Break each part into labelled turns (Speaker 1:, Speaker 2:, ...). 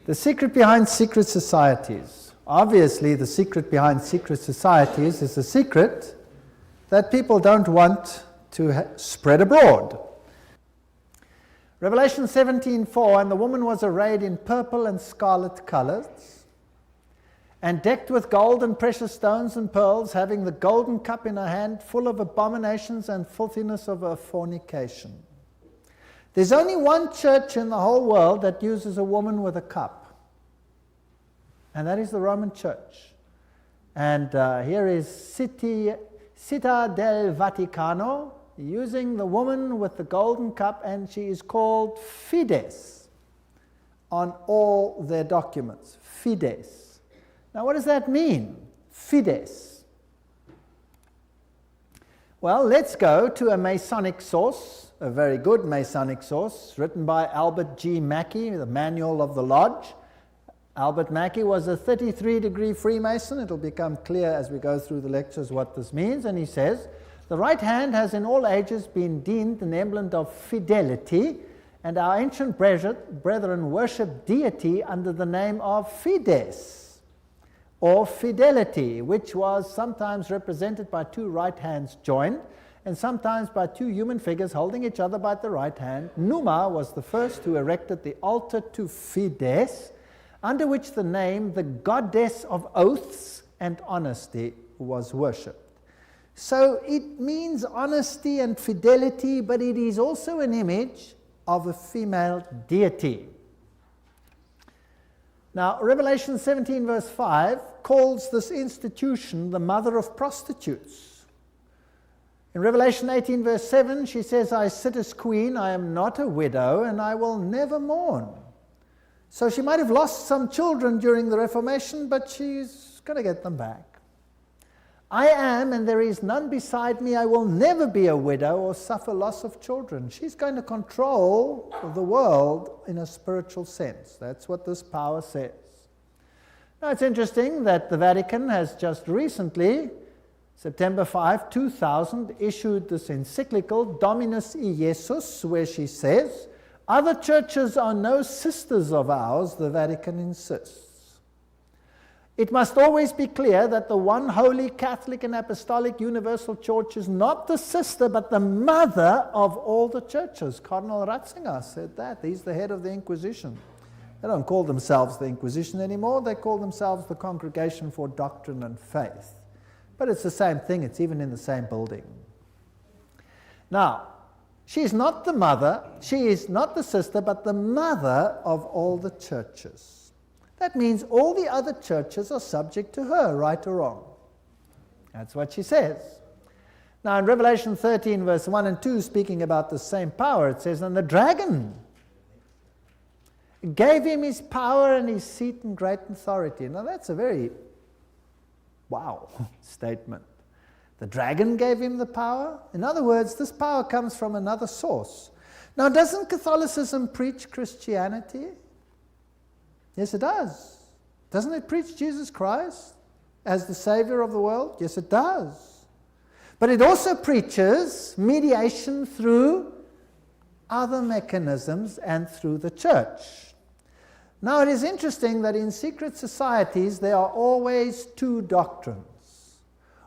Speaker 1: The secret behind secret societies. Obviously, the secret behind secret societies is a secret that people don't want to spread abroad. Revelation 17:4, and the woman was arrayed in purple and scarlet colors, and decked with gold and precious stones and pearls, having the golden cup in her hand, full of abominations and filthiness of her fornication. There's only one church in the whole world that uses a woman with a cup, and that is the Roman Church. And here is Città del Vaticano, using the woman with the golden cup, and she is called Fides on all their documents. Fides. Now, what does that mean? Fides. Well, let's go to a Masonic source, a very good Masonic source, written by Albert G. Mackey, the Manual of the Lodge. Albert Mackey was a 33-degree Freemason. It'll become clear as we go through the lectures what this means. And he says, the right hand has in all ages been deemed an emblem of fidelity, and our ancient brethren worship deity under the name of Fides, or fidelity, which was sometimes represented by two right hands joined, and sometimes by two human figures holding each other by the right hand. Numa was the first who erected the altar to Fides, under which the name, the goddess of oaths and honesty, was worshipped. So it means honesty and fidelity, but it is also an image of a female deity. Now, Revelation 17 verse 5 calls this institution the mother of prostitutes. In Revelation 18 verse 7, she says, I sit as queen, I am not a widow, and I will never mourn. So she might have lost some children during the Reformation, but she's going to get them back. I am, and there is none beside me. I will never be a widow or suffer loss of children. She's going to control the world in a spiritual sense. That's what this power says. Now, it's interesting that the Vatican has just recently, September 5, 2000, issued this encyclical, Dominus Iesus, where she says, other churches are no sisters of ours, the Vatican insists. It must always be clear that the one holy Catholic and Apostolic Universal Church is not the sister, but the mother of all the churches. Cardinal Ratzinger said that. He's the head of the Inquisition. They don't call themselves the Inquisition anymore. They call themselves the Congregation for Doctrine and Faith. But it's the same thing. It's even in the same building. Now, she is not the mother, she is not the sister, but the mother of all the churches. That means all the other churches are subject to her, right or wrong. That's what she says. Now in Revelation 13 verse 1 and 2, speaking about the same power, it says, and the dragon gave him his power and his seat and great authority. Now that's a very wow statement. The dragon gave him the power. In other words, this power comes from another source. Now, doesn't Catholicism preach Christianity? Yes, it does. Doesn't it preach Jesus Christ as the Savior of the world? Yes, it does. But it also preaches mediation through other mechanisms and through the church. Now, it is interesting that in secret societies there are always two doctrines.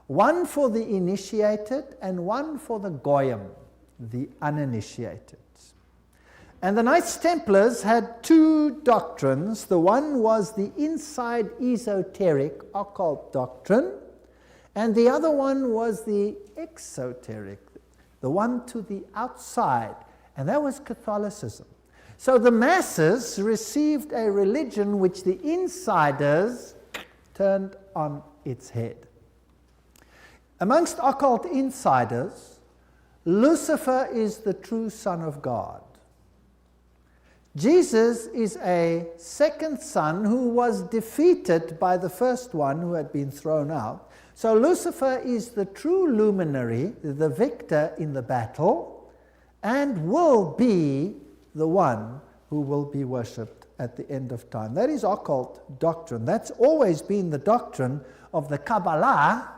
Speaker 1: One for the initiated and one for the goyim, the uninitiated. And the Knights Templars had two doctrines. The one was the inside esoteric occult doctrine, and the other one was the exoteric, the one to the outside, and that was Catholicism. So the masses received a religion which the insiders turned on its head. Amongst occult insiders, Lucifer is the true Son of God. Jesus is a second son who was defeated by the first one who had been thrown out. So Lucifer is the true luminary, the victor in the battle, and will be the one who will be worshipped at the end of time. That is occult doctrine. That's always been the doctrine of the Kabbalah,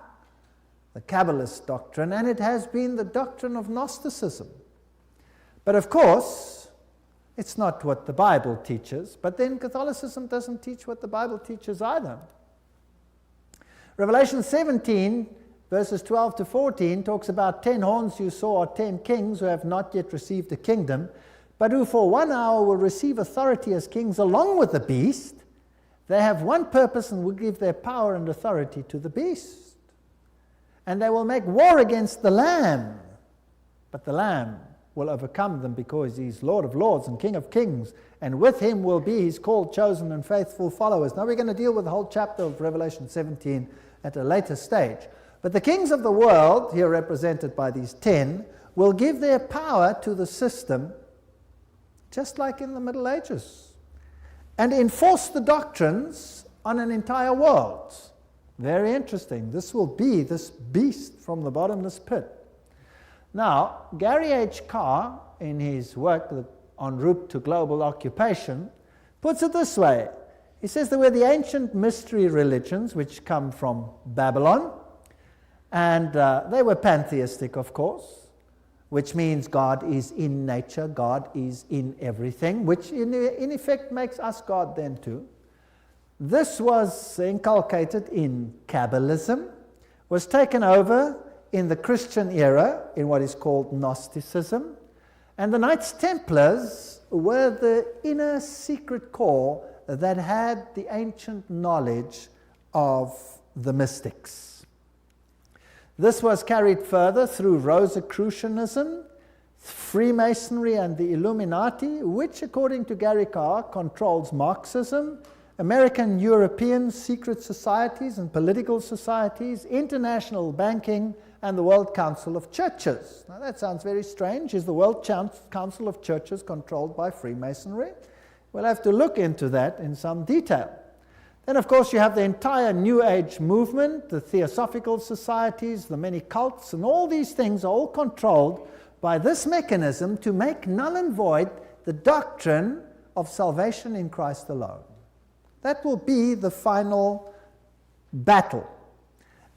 Speaker 1: the Kabbalist doctrine, and it has been the doctrine of Gnosticism. But of course, It's not what the Bible teaches, but then Catholicism doesn't teach what the Bible teaches either. Revelation 17, verses 12 to 14, talks about 10 horns you saw are 10 kings who have not yet received a kingdom, but who for 1 hour will receive authority as kings along with the beast. They have one purpose and will give their power and authority to the beast. And they will make war against the Lamb, but the Lamb will overcome them because he's Lord of lords and King of kings, and with him will be his called, chosen, and faithful followers. Now we're going to deal with the whole chapter of Revelation 17 at a later stage. But the kings of the world, here represented by these 10, will give their power to the system, just like in the Middle Ages, and enforce the doctrines on an entire world. Very interesting. This will be this beast from the bottomless pit. Now, Gary H. Carr, in his work En route to global occupation, puts it this way. He says there were the ancient mystery religions which come from Babylon, and they were pantheistic, of course, which means God is in nature, God is in everything, which in effect makes us God then too. This was inculcated in Kabbalism, was taken over in the Christian era in what is called Gnosticism, and the Knights Templars were the inner secret core that had the ancient knowledge of the mystics. This was carried further through Rosicrucianism, Freemasonry, and the Illuminati, which, according to Gary Carr, controls Marxism, American European secret societies and political societies, international banking, and the World Council of Churches. Now that sounds very strange. Is the World Council of Churches controlled by Freemasonry? We'll have to look into that in some detail. Then, of course, you have the entire New Age movement, the Theosophical societies, the many cults, and all these things are all controlled by this mechanism to make null and void the doctrine of salvation in Christ alone. That will be the final battle.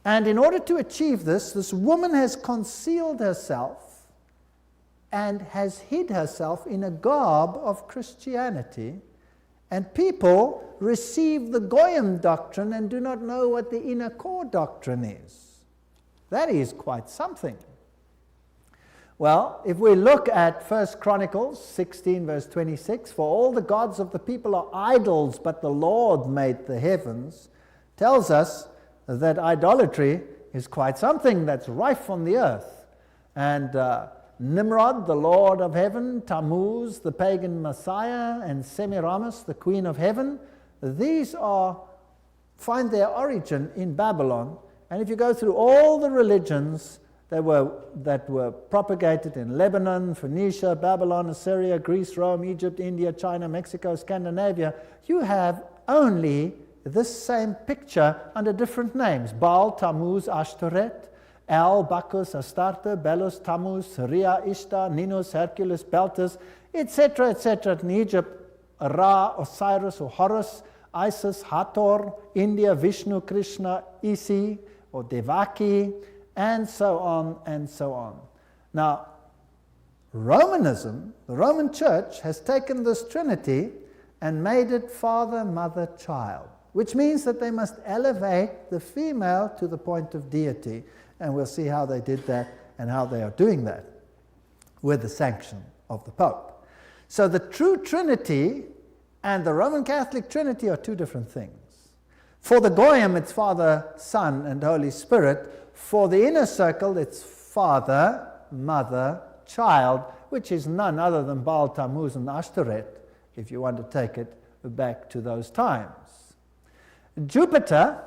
Speaker 1: And in order to achieve this, this woman has concealed herself and has hid herself in a garb of Christianity, and people receive the Goyim doctrine and do not know what the inner core doctrine is. That is quite something. Well, if we look at 1 Chronicles 16, verse 26, for all the gods of the people are idols, but the Lord made the heavens, tells us that idolatry is quite something that's rife on the earth. And Nimrod, the Lord of heaven, Tammuz, the pagan Messiah, and Semiramis, the queen of heaven, these find their origin in Babylon. And if you go through all the religions that were propagated in Lebanon, Phoenicia, Babylon, Assyria, Greece, Rome, Egypt, India, China, Mexico, Scandinavia, you have only this same picture under different names: Baal, Tammuz, Ashtoreth, El, Bacchus, Astarte, Belus, Tammuz, Rhea, Ishtar, Ninus, Hercules, Beltis, etc., etc. In Egypt, Ra, Osiris or Horus, Isis, Hathor, India, Vishnu, Krishna, Isi or Devaki, and so on and so on. Now, Romanism, the Roman Church, has taken this Trinity and made it Father, Mother, Child, which means that they must elevate the female to the point of deity. And we'll see how they did that and how they are doing that with the sanction of the Pope. So the true Trinity and the Roman Catholic Trinity are two different things. For the Goyim, it's Father, Son, and Holy Spirit. For the inner circle, it's Father, Mother, Child, which is none other than Baal, Tammuz, and Ashtoreth, if you want to take it back to those times. Jupiter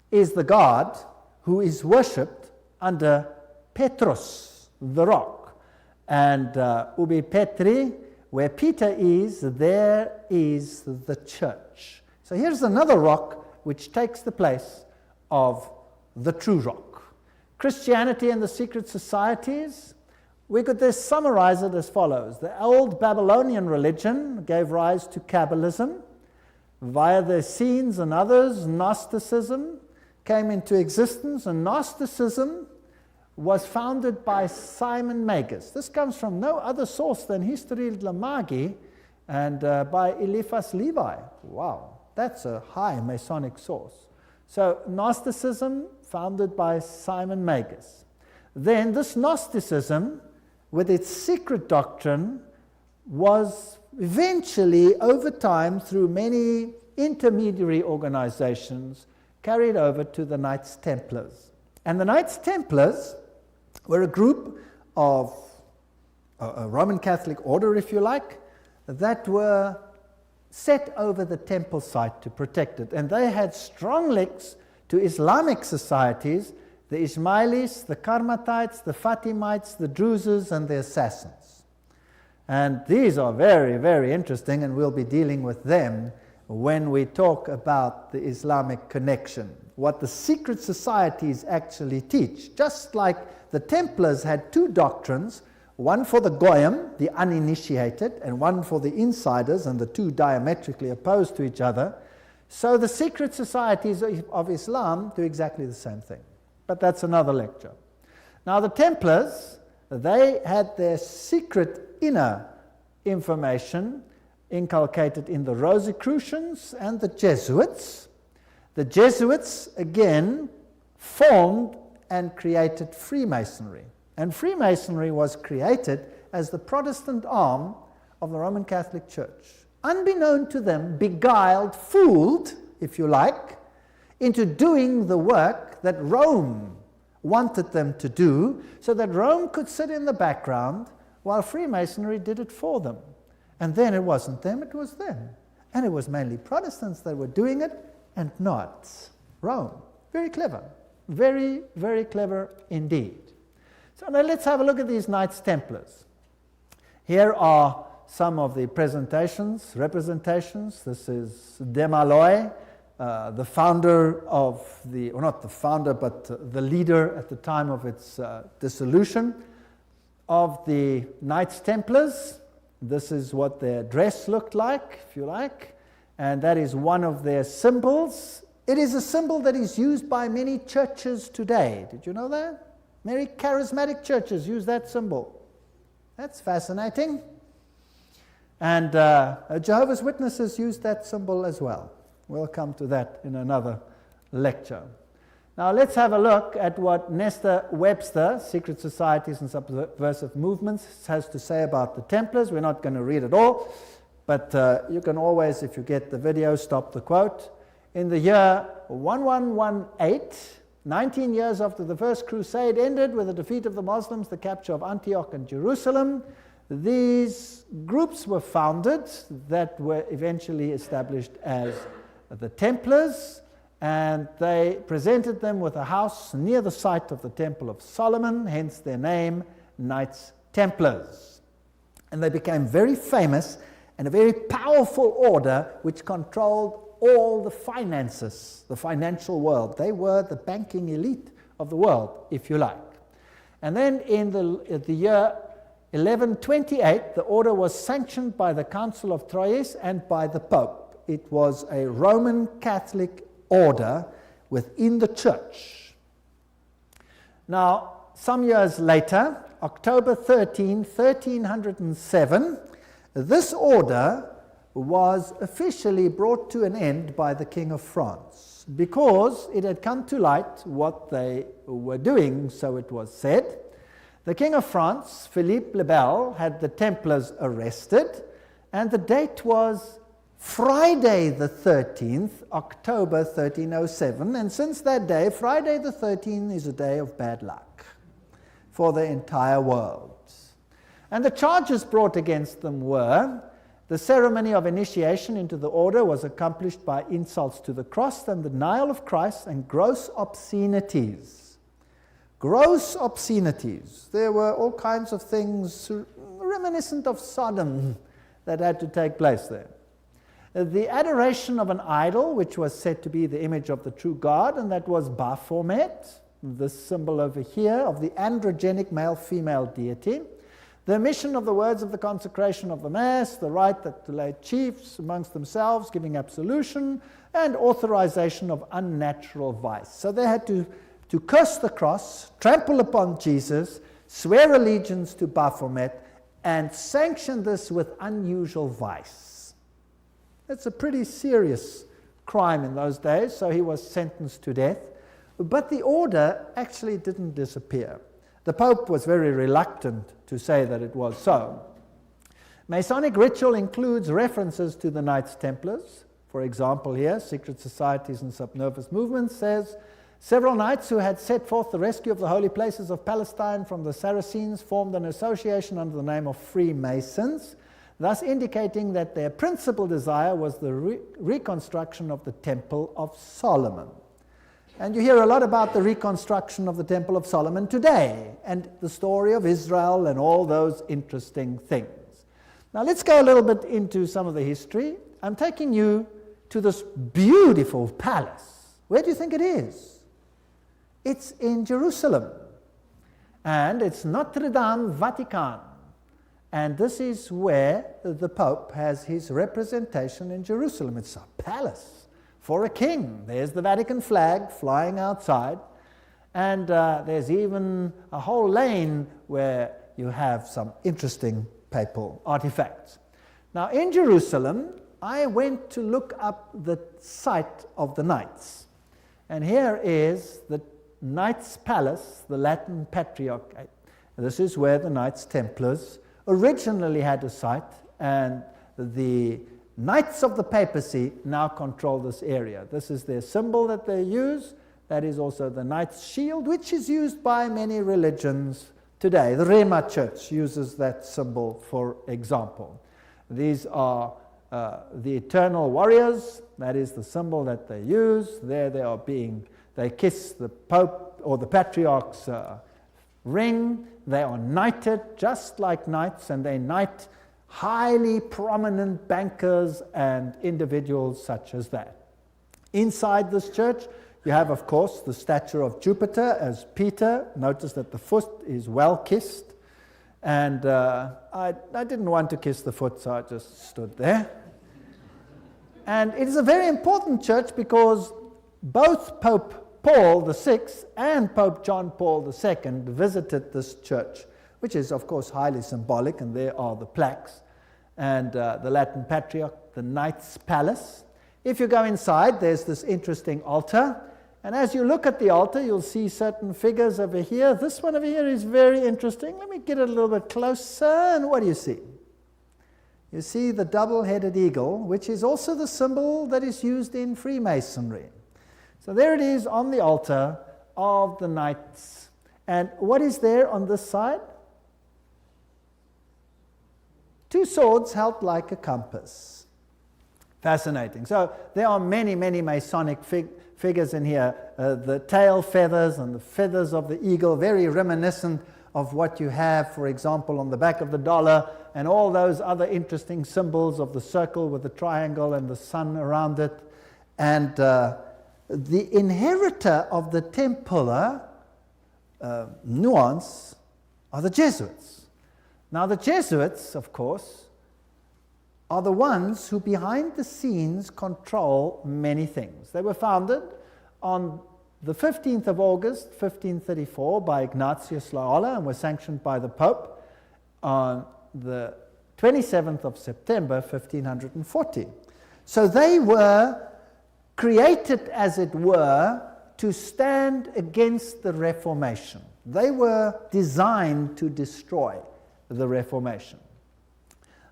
Speaker 1: is the god who is worshipped under Petrus, the rock. And Ubi Petri, where Peter is, there is the church. So here's another rock which takes the place of the true rock. Christianity and the secret societies, we could just summarize it as follows. The old Babylonian religion gave rise to Kabbalism. Via the Essenes and others, Gnosticism came into existence, and Gnosticism was founded by Simon Magus. This comes from no other source than History de la Magie and by Eliphas Levi. Wow, that's a high Masonic source. So Gnosticism, founded by Simon Magus. Then this Gnosticism, with its secret doctrine, was eventually, over time, through many intermediary organizations, carried over to the Knights Templars. And the Knights Templars were a group of a Roman Catholic order, if you like, that were set over the temple site to protect it. And they had strong links to Islamic societies, the Ismailis, the Karmatites, the Fatimites, the Druzes, and the Assassins. And these are very, very interesting, and we'll be dealing with them when we talk about the Islamic connection, what the secret societies actually teach. Just like the Templars had two doctrines, one for the Goyim, the uninitiated, and one for the insiders, and the two diametrically opposed to each other, so the secret societies of Islam do exactly the same thing. But that's another lecture. Now the Templars, they had their secret inner information inculcated in the Rosicrucians and the Jesuits. The Jesuits, again, formed and created Freemasonry. And Freemasonry was created as the Protestant arm of the Roman Catholic Church. Unbeknown to them, beguiled, fooled, if you like, into doing the work that Rome wanted them to do, so that Rome could sit in the background while Freemasonry did it for them. And then it wasn't them, it was them. And it was mainly Protestants that were doing it, and not Rome. Very clever. Very, very clever indeed. So now let's have a look at these Knights Templars. Here are some of the representations. This is Desmaloy, the founder of the, or not the founder, but the leader at the time of its dissolution of the Knights Templars. This is what their dress looked like, if you like, and that is one of their symbols. It is a symbol that is used by many churches today. Did you know that? Many charismatic churches use that symbol. That's fascinating. And Jehovah's Witnesses use that symbol as well. We'll come to that in another lecture. Now let's have a look at what Nestor Webster, Secret Societies and Subversive Movements, has to say about the Templars. We're not going to read it all, but you can always, if you get the video, stop the quote. In the year 1118, 19 years after the First Crusade ended with the defeat of the Muslims, the capture of Antioch and Jerusalem, these groups were founded that were eventually established as the Templars, and they presented them with a house near the site of the Temple of Solomon, hence their name, Knights Templars. And they became very famous and a very powerful order which controlled all the finances, the financial world. They were the banking elite of the world, if you like. And then in the year 1128, the order was sanctioned by the Council of Troyes and by the Pope. It was a Roman Catholic order within the church. Now, some years later, October 13, 1307, this order was officially brought to an end by the King of France because it had come to light what they were doing, so it was said. The King of France, Philippe le Bel, had the Templars arrested, and the date was Friday the 13th, October 1307, and since that day, Friday the 13th is a day of bad luck for the entire world. And the charges brought against them were: the ceremony of initiation into the order was accomplished by insults to the cross and the denial of Christ and gross obscenities. Gross obscenities. There were all kinds of things reminiscent of Sodom that had to take place there. The adoration of an idol, which was said to be the image of the true God, and that was Baphomet, this symbol over here of the androgenic male-female deity. The omission of the words of the consecration of the Mass, the right that the lay chiefs amongst themselves giving absolution, and authorization of unnatural vice. So they had to to curse the cross, trample upon Jesus, swear allegiance to Baphomet, and sanction this with unusual vice. That's a pretty serious crime in those days, so he was sentenced to death. But the order actually didn't disappear. The Pope was very reluctant to say that it was so. Masonic ritual includes references to the Knights Templars. For example, here, Secret Societies and Subnervous Movements says, several knights who had set forth the rescue of the holy places of Palestine from the Saracens formed an association under the name of Freemasons, thus indicating that their principal desire was the reconstruction of the Temple of Solomon. And you hear a lot about the reconstruction of the Temple of Solomon today, and the story of Israel and all those interesting things. Now let's go a little bit into some of the history. I'm taking you to this beautiful palace. Where do you think it is? It's in Jerusalem. And it's Notre Dame Vatican. And this is where the Pope has his representation in Jerusalem. It's a palace for a king. There's the Vatican flag flying outside. And there's even a whole lane where you have some interesting papal artifacts. Now in Jerusalem, I went to look up the site of the knights. And here is the Knights Palace, the Latin Patriarchate. This is where the Knights Templars originally had a site, and the Knights of the Papacy now control this area. This is their symbol that they use. That is also the Knight's Shield, which is used by many religions today. The Rema Church uses that symbol, for example. These are the eternal warriors. That is the symbol that they use. There they are they kiss the Pope or the Patriarch's ring. They are knighted just like knights, and they knight highly prominent bankers and individuals such as that. Inside this church, you have, of course, the statue of Jupiter as Peter. Notice that the foot is well kissed. And I didn't want to kiss the foot, so I just stood there. And it is a very important church because both Pope Paul VI and Pope John Paul II visited this church, which is, of course, highly symbolic, and there are the plaques. And the Latin Patriarch, the Knights Palace. If you go inside, there's this interesting altar. And as you look at the altar, you'll see certain figures over here. This one over here is very interesting. Let me get it a little bit closer. And what do you see? You see the double-headed eagle, which is also the symbol that is used in Freemasonry. So there it is on the altar of the knights. And what is there on this side? Two swords held like a compass. Fascinating. So there are many, many Masonic figures in here. The tail feathers and the feathers of the eagle, very reminiscent of what you have, for example, on the back of the dollar, and all those other interesting symbols of the circle with the triangle and the sun around it. And the inheritor of the Templar nuance are the Jesuits. Now the Jesuits, of course, are the ones who behind the scenes control many things. They were founded on the 15th of August, 1534 by Ignatius Loyola and were sanctioned by the Pope on the 27th of September, 1540. So they were created, as it were, to stand against the Reformation. They were designed to destroy the Reformation.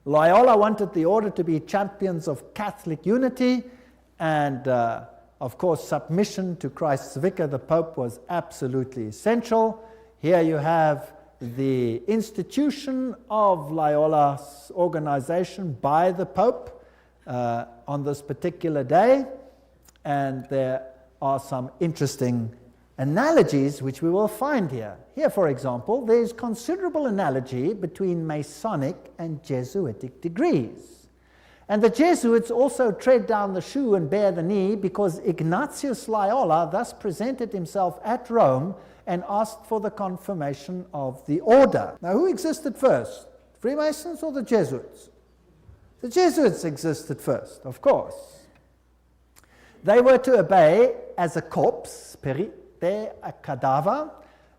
Speaker 1: Loyola wanted the order to be champions of Catholic unity, and of course submission to Christ's vicar, the Pope, was absolutely essential. Here you have the institution of Loyola's organization by the Pope on this particular day. And there are some interesting analogies which we will find here. Here, for example, there's considerable analogy between Masonic and Jesuitic degrees. And the Jesuits also tread down the shoe and bear the knee because Ignatius Loyola thus presented himself at Rome and asked for the confirmation of the order. Now, who existed first? Freemasons or the Jesuits? The Jesuits existed first, of course. They were to obey as a corps, there a cadaver.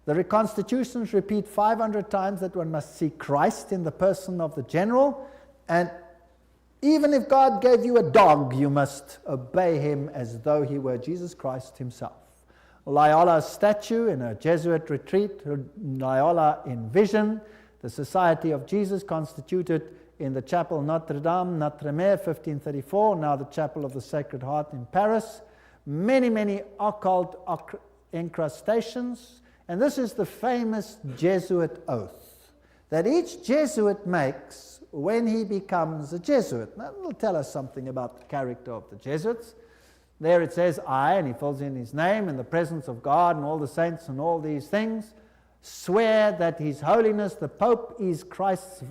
Speaker 1: The reconstitutions repeat 500 times that one must see Christ in the person of the general, and even if God gave you a dog, you must obey him as though he were Jesus Christ himself. Loyola's statue in a Jesuit retreat, Loyola in vision, the Society of Jesus constituted in the Chapel Notre-Dame, Notre-Dame, 1534, now the Chapel of the Sacred Heart in Paris. Many, many occult incrustations. And this is the famous Jesuit oath that each Jesuit makes when he becomes a Jesuit. That will tell us something about the character of the Jesuits. There it says, I, and he fills in his name, in the presence of God and all the saints and all these things, swear that His Holiness the Pope is Christ's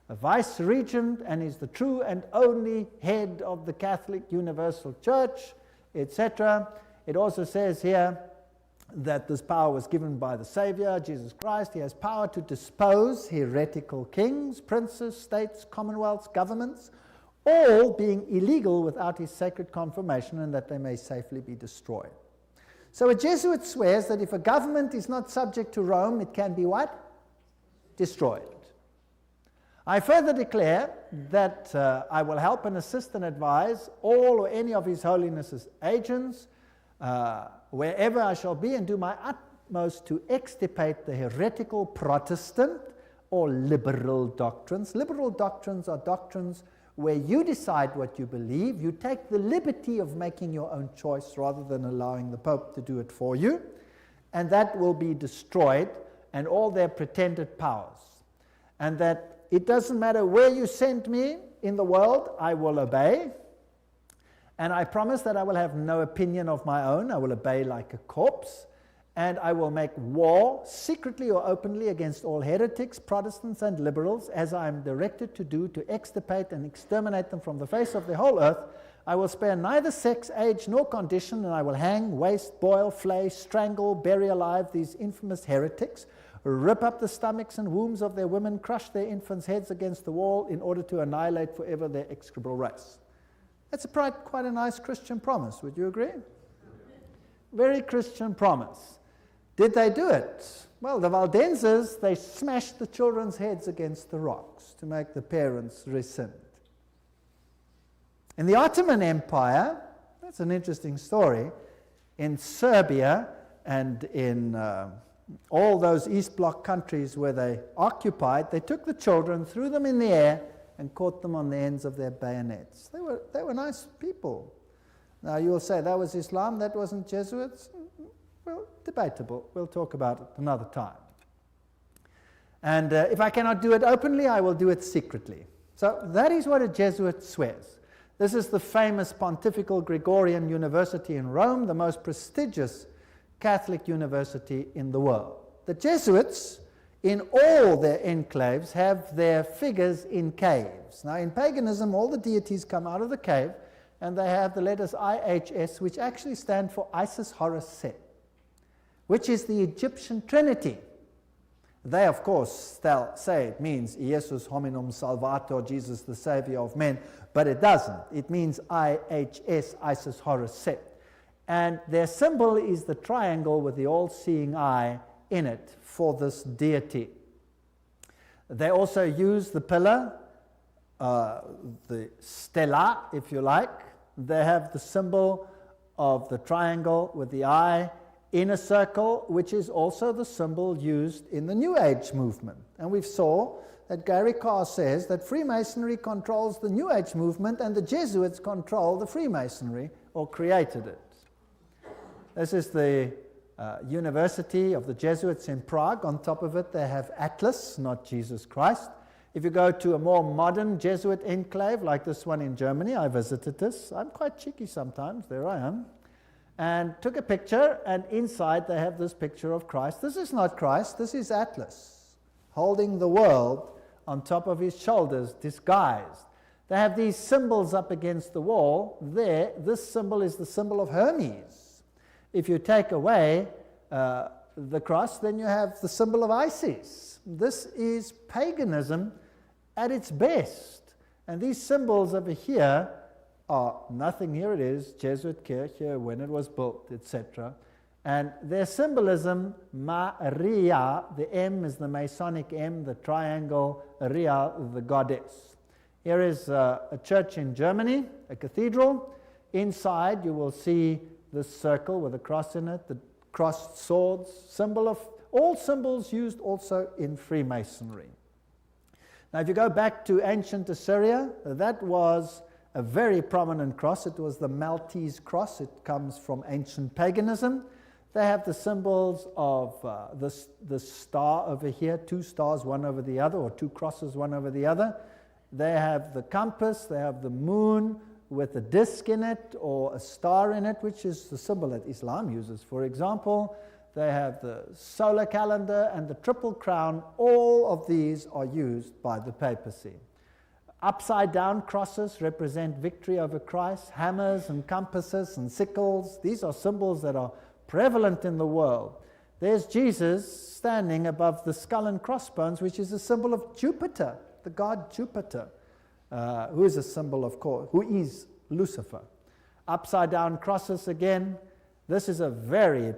Speaker 1: vice-regent and is the true and only head of the Catholic Universal Church, etc. It also says here that this power was given by the Savior, Jesus Christ. He has power to dispose heretical kings, princes, states, commonwealths, governments, all being illegal without his sacred confirmation, and that they may safely be destroyed. So a Jesuit swears that if a government is not subject to Rome, it can be what? Destroyed. I further declare that I will help and assist and advise all or any of His Holiness's agents wherever I shall be, and do my utmost to extirpate the heretical Protestant or liberal doctrines. Liberal doctrines are doctrines where you decide what you believe. You take the liberty of making your own choice rather than allowing the Pope to do it for you. And that will be destroyed, and all their pretended powers. And that it doesn't matter where you send me in the world, I will obey. And I promise that I will have no opinion of my own. I will obey like a corpse. And I will make war, secretly or openly, against all heretics, Protestants, and liberals, as I am directed to do, to extirpate and exterminate them from the face of the whole earth. I will spare neither sex, age, nor condition, and I will hang, waste, boil, flay, strangle, bury alive these infamous heretics, rip up the stomachs and wombs of their women, crush their infants' heads against the wall in order to annihilate forever their execrable race. That's quite a nice Christian promise, would you agree? Very Christian promise. Did they do it? Well, the Valdenses, they smashed the children's heads against the rocks to make the parents rescind. In the Ottoman Empire, that's an interesting story, in Serbia and in all those East Bloc countries where they occupied, they took the children, threw them in the air, and caught them on the ends of their bayonets. They were nice people. Now you will say, that was Islam, that wasn't Jesuits? Well, debatable. We'll talk about it another time. And if I cannot do it openly, I will do it secretly. So that is what a Jesuit swears. This is the famous Pontifical Gregorian University in Rome, the most prestigious Catholic university in the world. The Jesuits, in all their enclaves, have their figures in caves. Now, in paganism, all the deities come out of the cave, and they have the letters IHS, which actually stand for Isis, Horus, Set, which is the Egyptian Trinity. They, of course, say it means Jesus hominum salvator, Jesus the Savior of men, but it doesn't. It means IHS, Isis, Horus, Set. And their symbol is the triangle with the all-seeing eye in it for this deity. They also use the pillar, the stela, if you like. They have the symbol of the triangle with the eye in a circle, which is also the symbol used in the New Age movement. And we saw that Gary Carr says that Freemasonry controls the New Age movement and the Jesuits control the Freemasonry, or created it. This is the University of the Jesuits in Prague. On top of it, they have Atlas, not Jesus Christ. If you go to a more modern Jesuit enclave, like this one in Germany, I visited this. I'm quite cheeky sometimes. There I am. And took a picture, and inside they have this picture of Christ. This is not Christ. This is Atlas, holding the world on top of his shoulders, disguised. They have these symbols up against the wall. There, this symbol is the symbol of Hermes. If you take away the cross, then you have the symbol of Isis. This is paganism at its best. And these symbols over here are nothing. Here it is, Jesuit Kirche, when it was built, etc. And their symbolism, Maria, the M is the Masonic M, the triangle, Ria, the goddess. Here is a church in Germany, a cathedral. Inside you will see this circle with a cross in it, the crossed swords, symbol of all symbols used also in Freemasonry. Now if you go back to ancient Assyria, that was a very prominent cross. It was the Maltese cross. It comes from ancient paganism. They have the symbols of the star over here, two stars one over the other, or two crosses one over the other. They have the compass, they have the moon with a disc in it or a star in it, which is the symbol that Islam uses, for example. They have the solar calendar and the triple crown. All of these are used by the papacy. Upside down crosses represent victory over Christ. Hammers and compasses and sickles, these are symbols that are prevalent in the world. There's Jesus standing above the skull and crossbones, which is a symbol of Jupiter, the god Jupiter, who is a symbol, of course, who is Lucifer. Upside down crosses again. This is a very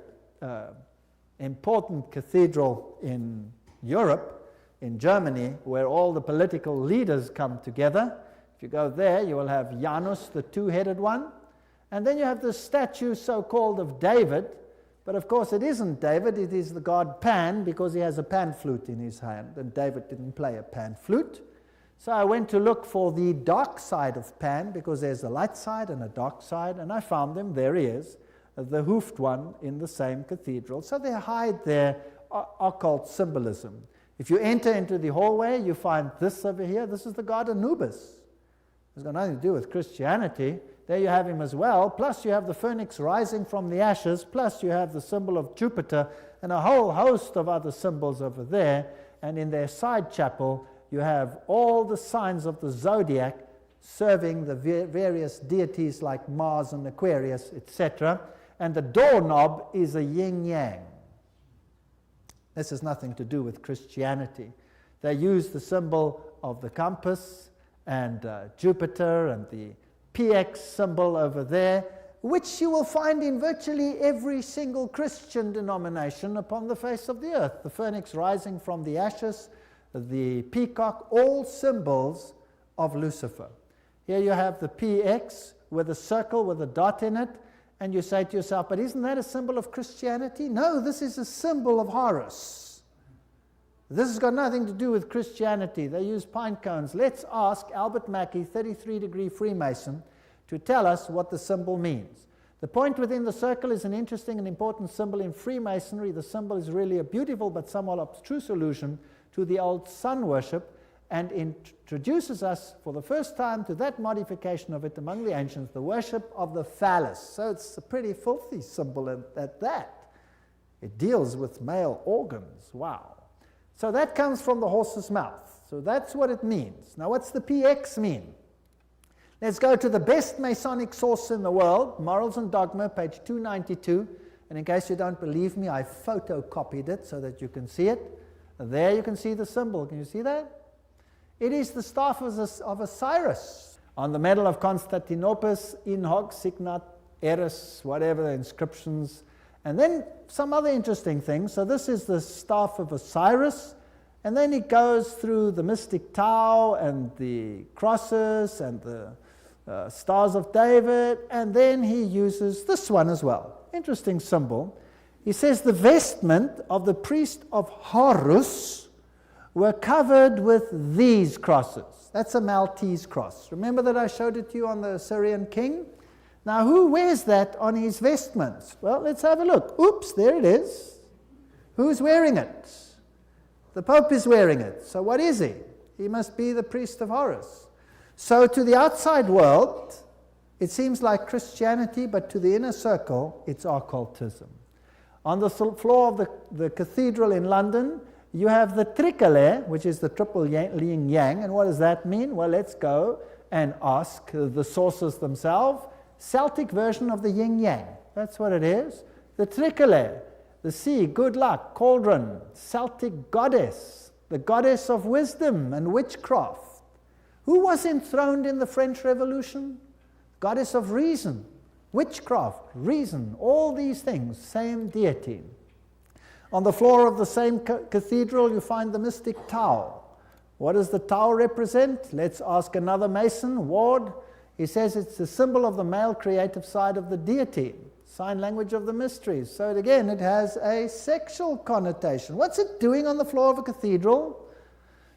Speaker 1: important cathedral in Europe, in Germany, where all the political leaders come together. If you go there, you will have Janus, the two-headed one. And then you have the statue so-called of David, but of course it isn't David, it is the god Pan, because he has a pan flute in his hand, and David didn't play a pan flute. So I went to look for the dark side of Pan, because there's a light side and a dark side, and I found him. There he is, the hoofed one in the same cathedral. So they hide their occult symbolism. If you enter into the hallway, you find this over here. This is the god Anubis. It's got nothing to do with Christianity. There you have him as well, plus you have the phoenix rising from the ashes, plus you have the symbol of Jupiter, and a whole host of other symbols over there. And in their side chapel, you have all the signs of the zodiac serving the various deities like Mars and Aquarius, etc. And the doorknob is a yin-yang. This has nothing to do with Christianity. They use the symbol of the compass and Jupiter and the PX symbol over there, which you will find in virtually every single Christian denomination upon the face of the earth. The phoenix rising from the ashes, the peacock, all symbols of Lucifer. Here you have the PX with a circle with a dot in it, and you say to yourself, but isn't that a symbol of Christianity? No, this is a symbol of Horus. This has got nothing to do with Christianity. They use pine cones. Let's ask Albert Mackey, 33-degree Freemason, to tell us what the symbol means. The point within the circle is an interesting and important symbol in Freemasonry. The symbol is really a beautiful but somewhat abstruse allusion to the old sun worship, and introduces us for the first time to that modification of it among the ancients, the worship of the phallus. So it's a pretty filthy symbol at that. It deals with male organs. Wow. So that comes from the horse's mouth. So that's what it means. Now what's the PX mean? Let's go to the best Masonic source in the world, Morals and Dogma, page 292. And in case you don't believe me, I photocopied it so that you can see it. There you can see the symbol. Can you see that? It is the staff of Osiris. On the medal of Constantinople, in hoc signat eris, whatever the inscriptions. And then some other interesting things. So this is the staff of Osiris. And then it goes through the mystic Tau and the crosses and the stars of David. And then he uses this one as well. Interesting symbol. He says the vestment of the priest of Horus were covered with these crosses. That's a Maltese cross. Remember that I showed it to you on the Assyrian king? Now, who wears that on his vestments? Well, let's have a look. Oops, there it is. Who's wearing it? The Pope is wearing it. So what is he? He must be the priest of Horus. So to the outside world, it seems like Christianity, but to the inner circle, it's occultism. On the floor of the cathedral in London, you have the tricolour, which is the triple yin-yang. And what does that mean? Well, let's go and ask the sources themselves. Celtic version of the yin-yang. That's what it is. The tricolour, the sea, good luck, cauldron, Celtic goddess, the goddess of wisdom and witchcraft. Who was enthroned in the French Revolution? Goddess of reason. witchcraft, reason, all these things, same deity. On the floor of the same cathedral, you find the mystic Tau. What does the Tau represent? Let's ask another Mason, Ward. He says it's the symbol of the male creative side of the deity, sign language of the mysteries. So again, it has a sexual connotation. What's it doing on the floor of a cathedral?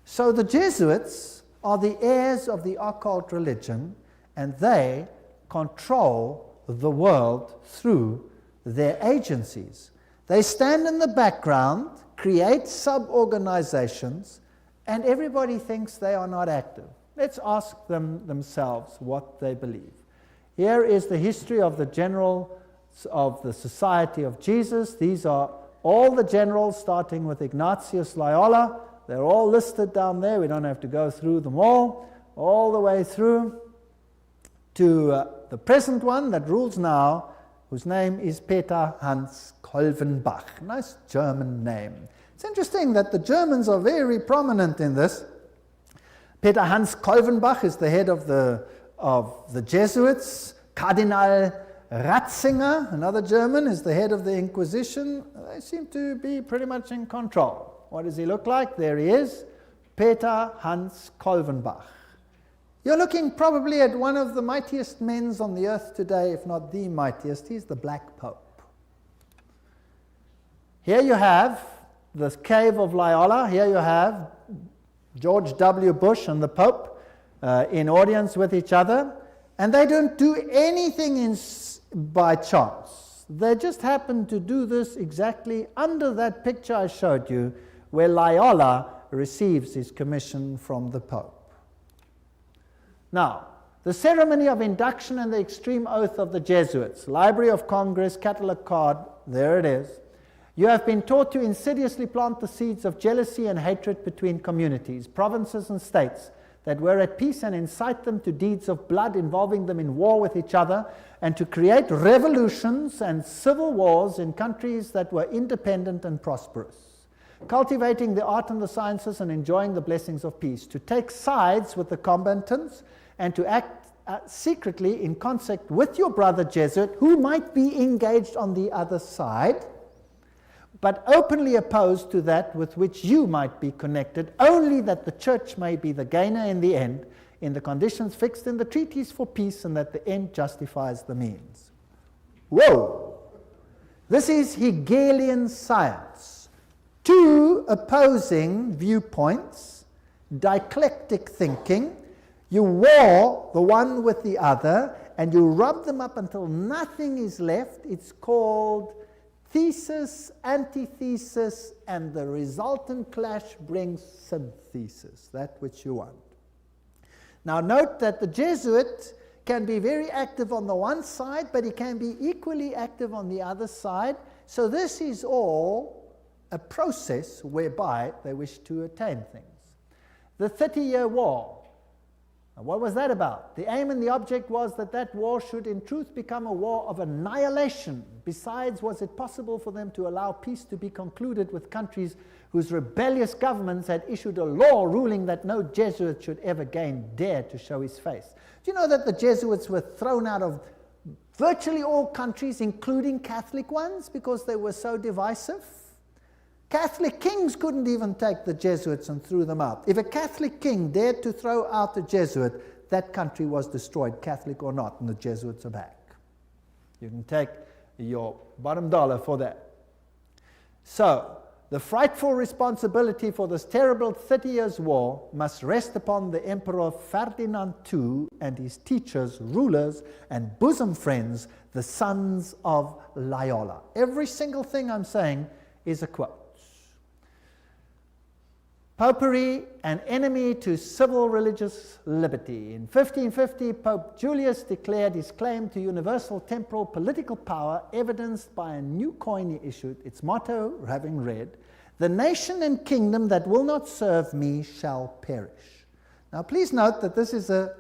Speaker 1: So the Jesuits are the heirs of the occult religion, and they control the world through their agencies. They stand in the background, create sub-organizations, and everybody thinks they are not active. Let's ask them themselves what they believe. Here is the history of the generals of the Society of Jesus. These are all the generals, starting with Ignatius Loyola. They're all listed down there. We don't have to go through them all the way through to the present one that rules now, whose name is Peter Hans Kolvenbach. Nice German name. It's interesting that the Germans are very prominent in this. Peter Hans Kolvenbach is the head of the Jesuits. Cardinal Ratzinger, another German, is the head of the Inquisition. They seem to be pretty much in control. What does he look like? There he is, Peter Hans Kolvenbach. You're looking probably at one of the mightiest men on the earth today, if not the mightiest. He's the Black Pope. Here you have the cave of Loyola. Here you have George W. Bush and the Pope in audience with each other. And they don't do anything by chance. They just happen to do this exactly under that picture I showed you, where Loyola receives his commission from the Pope. Now, the ceremony of induction and the extreme oath of the Jesuits, Library of Congress, catalog card, there it is. You have been taught to insidiously plant the seeds of jealousy and hatred between communities, provinces and states that were at peace, and incite them to deeds of blood involving them in war with each other, and to create revolutions and civil wars in countries that were independent and prosperous, cultivating the art and the sciences and enjoying the blessings of peace, to take sides with the combatants and to act secretly in concert with your brother Jesuit, who might be engaged on the other side, but openly opposed to that with which you might be connected, only that the church may be the gainer in the end, in the conditions fixed in the treaties for peace, and that the end justifies the means. Whoa! This is Hegelian science. Two opposing viewpoints, dialectic thinking. You war the one with the other, and you rub them up until nothing is left. It's called thesis, antithesis, and the resultant clash brings synthesis, that which you want. Now note that the Jesuit can be very active on the one side, but he can be equally active on the other side. So this is all a process whereby they wish to attain things. The 30-year War. Now, what was that about? The aim and the object was that that war should in truth become a war of annihilation. Besides, was it possible for them to allow peace to be concluded with countries whose rebellious governments had issued a law ruling that no Jesuit should ever again dare to show his face? Do you know that the Jesuits were thrown out of virtually all countries, including Catholic ones, because they were so divisive? Catholic kings couldn't even take the Jesuits and threw them out. If a Catholic king dared to throw out a Jesuit, that country was destroyed, Catholic or not, and the Jesuits are back. You can take your bottom dollar for that. So, the frightful responsibility for this terrible 30 Years' War must rest upon the Emperor Ferdinand II and his teachers, rulers, and bosom friends, the sons of Loyola. Every single thing I'm saying is a quote. Popery, an enemy to civil religious liberty. In 1550, Pope Julius declared his claim to universal temporal political power, evidenced by a new coin he issued, its motto having read, "The nation and kingdom that will not serve me shall perish." Now please note that this is a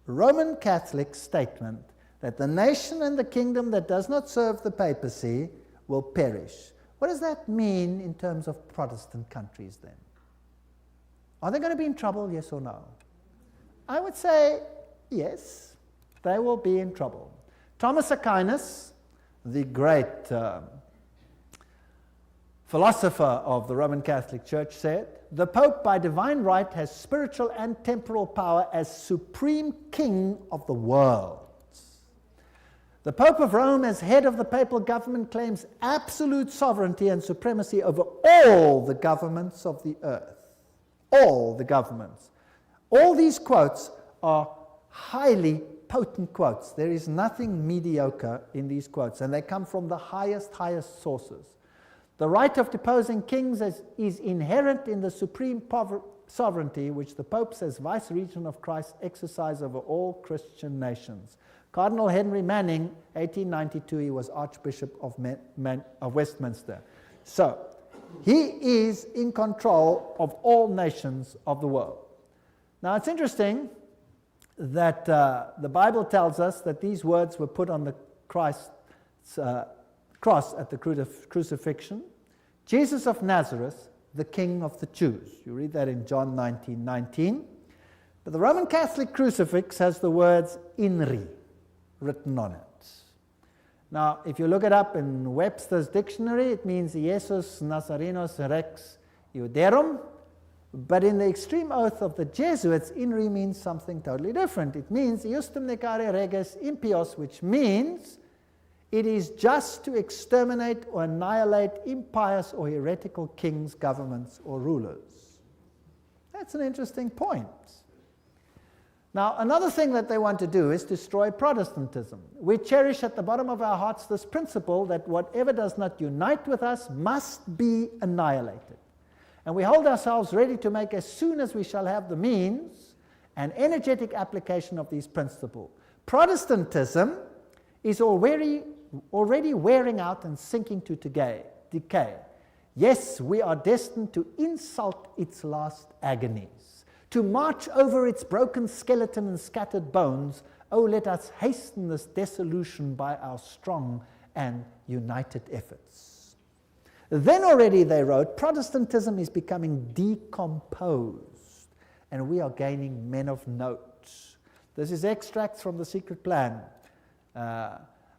Speaker 1: Roman Catholic statement, that the nation and the kingdom that does not serve the papacy will perish. What does that mean in terms of Protestant countries then? Are they going to be in trouble, yes or no? I would say yes, they will be in trouble. Thomas Aquinas, the great philosopher of the Roman Catholic Church, said, "The Pope by divine right has spiritual and temporal power as supreme king of the world. The Pope of Rome, as head of the papal government, claims absolute sovereignty and supremacy over all the governments of the earth." All the governments. All these quotes are highly potent quotes. There is nothing mediocre in these quotes, and they come from the highest sources. The right of deposing kings is inherent in the supreme sovereignty which the popes as vice-regent of Christ exercise over all Christian nations. Cardinal Henry Manning, 1892, he was Archbishop of Westminster. So, he is in control of all nations of the world. Now, it's interesting that the Bible tells us that these words were put on the Christ's cross at the crucifixion. Jesus of Nazareth, the King of the Jews. You read that in John 19:19. But the Roman Catholic crucifix has the words "INRI" written on it. Now, if you look it up in Webster's dictionary, it means Jesus Nazarenos Rex Iuderum. But in the extreme oath of the Jesuits, "INRI" means something totally different. It means "Iustum necare reges impios," which means it is just to exterminate or annihilate impious or heretical kings, governments, or rulers. That's an interesting point. Now, another thing that they want to do is destroy Protestantism. We cherish at the bottom of our hearts this principle that whatever does not unite with us must be annihilated. And we hold ourselves ready to make, as soon as we shall have the means, an energetic application of these principles. Protestantism is already wearing out and sinking to decay. Yes, we are destined to insult its last agonies, to march over its broken skeleton and scattered bones. Oh, let us hasten this dissolution by our strong and united efforts. Then already, they wrote, Protestantism is becoming decomposed, and we are gaining men of note. This is extracts from The Secret Plan.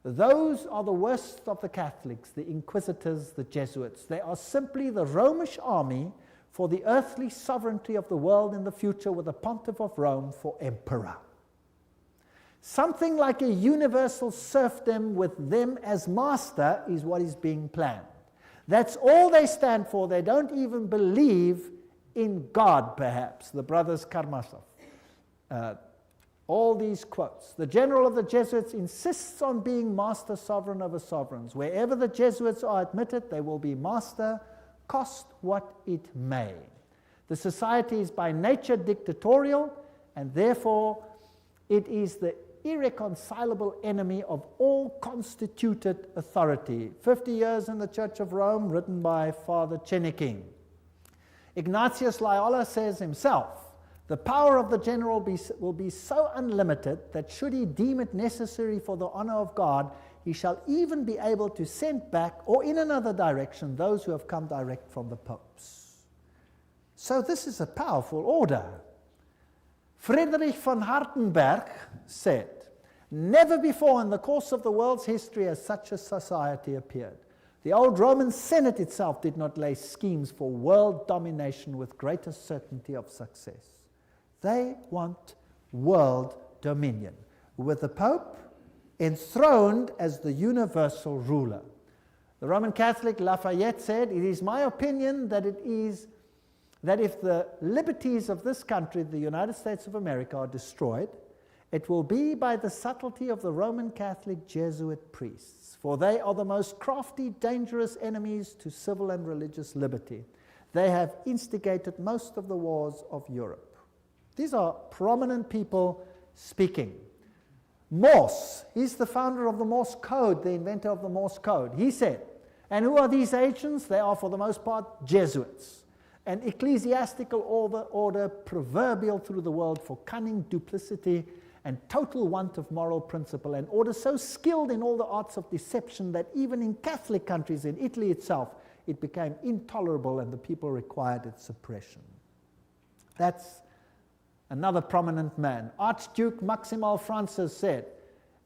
Speaker 1: Those are the worst of the Catholics, the Inquisitors, the Jesuits. They are simply the Romish army for the earthly sovereignty of the world in the future, with the Pontiff of Rome for emperor. Something like a universal serfdom with them as master is what is being planned. That's all they stand for. They don't even believe in God, perhaps, the brothers Karamazov. All these quotes. The general of the Jesuits insists on being master sovereign over sovereigns. Wherever the Jesuits are admitted, they will be master, cost what it may. The society is by nature dictatorial, and therefore it is the irreconcilable enemy of all constituted authority. 50 Years in the Church of Rome, written by Father Chenikin. Ignatius Loyola says himself, the power of the general will be so unlimited that should he deem it necessary for the honor of God, he shall even be able to send back, or in another direction, those who have come direct from the popes. So this is a powerful order. Friedrich von Hartenberg said, never before in the course of the world's history has such a society appeared. The old Roman Senate itself did not lay schemes for world domination with greater certainty of success. They want world dominion, with the Pope enthroned as the universal ruler. The Roman Catholic Lafayette said, it is my opinion that if the liberties of this country, the United States of America, are destroyed, it will be by the subtlety of the Roman Catholic Jesuit priests, for they are the most crafty, dangerous enemies to civil and religious liberty. They have instigated most of the wars of Europe. These are prominent people speaking. Morse, he's the founder of the Morse Code, the inventor of the Morse Code. He said, and who are these agents? They are for the most part Jesuits. An ecclesiastical order proverbial through the world for cunning, duplicity, and total want of moral principle, an order so skilled in all the arts of deception that even in Catholic countries, in Italy itself, it became intolerable and the people required its suppression. That's another prominent man. Archduke Maximal Francis said,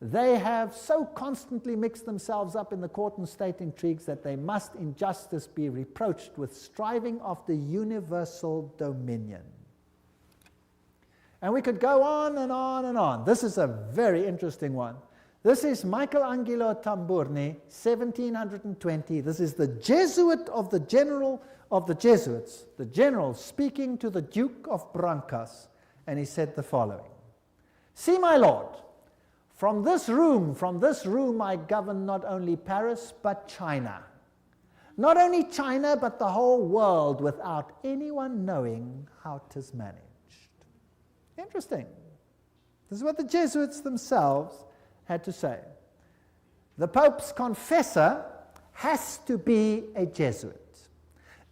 Speaker 1: They have so constantly mixed themselves up in the court and state intrigues that they must in justice be reproached with striving after universal dominion. And we could go on and on and on. This is a very interesting one. This is Michelangelo Tamburni, 1720. This is the Jesuit of the general of the Jesuits, the general speaking to the Duke of Brancas, and he said the following: "See, my lord, from this room I govern not only Paris but China. Not only China but the whole world without anyone knowing how 'tis managed." Interesting. This is what the Jesuits themselves had to say. The Pope's confessor has to be a Jesuit.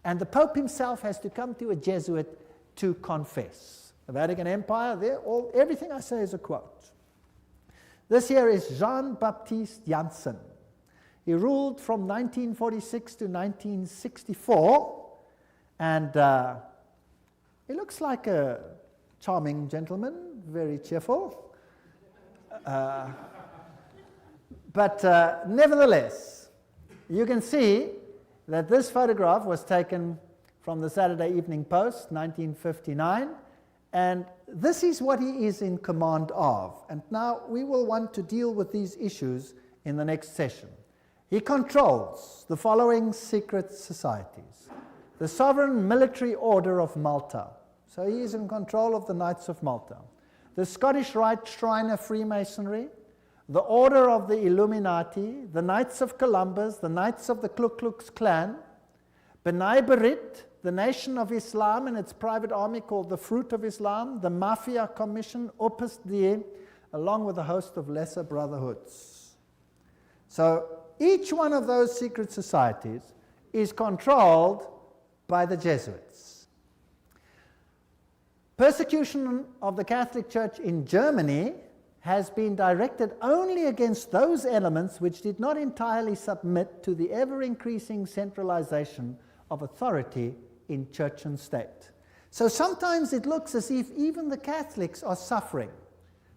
Speaker 1: And the Pope himself has to come to a Jesuit to confess. The Vatican Empire, everything I say is a quote. This here is Jean-Baptiste Janssen. He ruled from 1946 to 1964, and he looks like a charming gentleman, very cheerful. But nevertheless, you can see that this photograph was taken from the Saturday Evening Post, 1959, and this is what he is in command of. And now we will want to deal with these issues in the next session. He controls the following secret societies: the Sovereign Military Order of Malta. So he is in control of the Knights of Malta. The Scottish Rite Shrine of Freemasonry, the Order of the Illuminati, the Knights of Columbus, the Knights of the Ku Klux Klan, B'nai B'rith, the Nation of Islam and its private army called the Fruit of Islam, the Mafia Commission, Opus Dei, along with a host of lesser brotherhoods. So each one of those secret societies is controlled by the Jesuits. Persecution of the Catholic Church in Germany has been directed only against those elements which did not entirely submit to the ever-increasing centralization of authority in church and state. So sometimes it looks as if even the Catholics are suffering,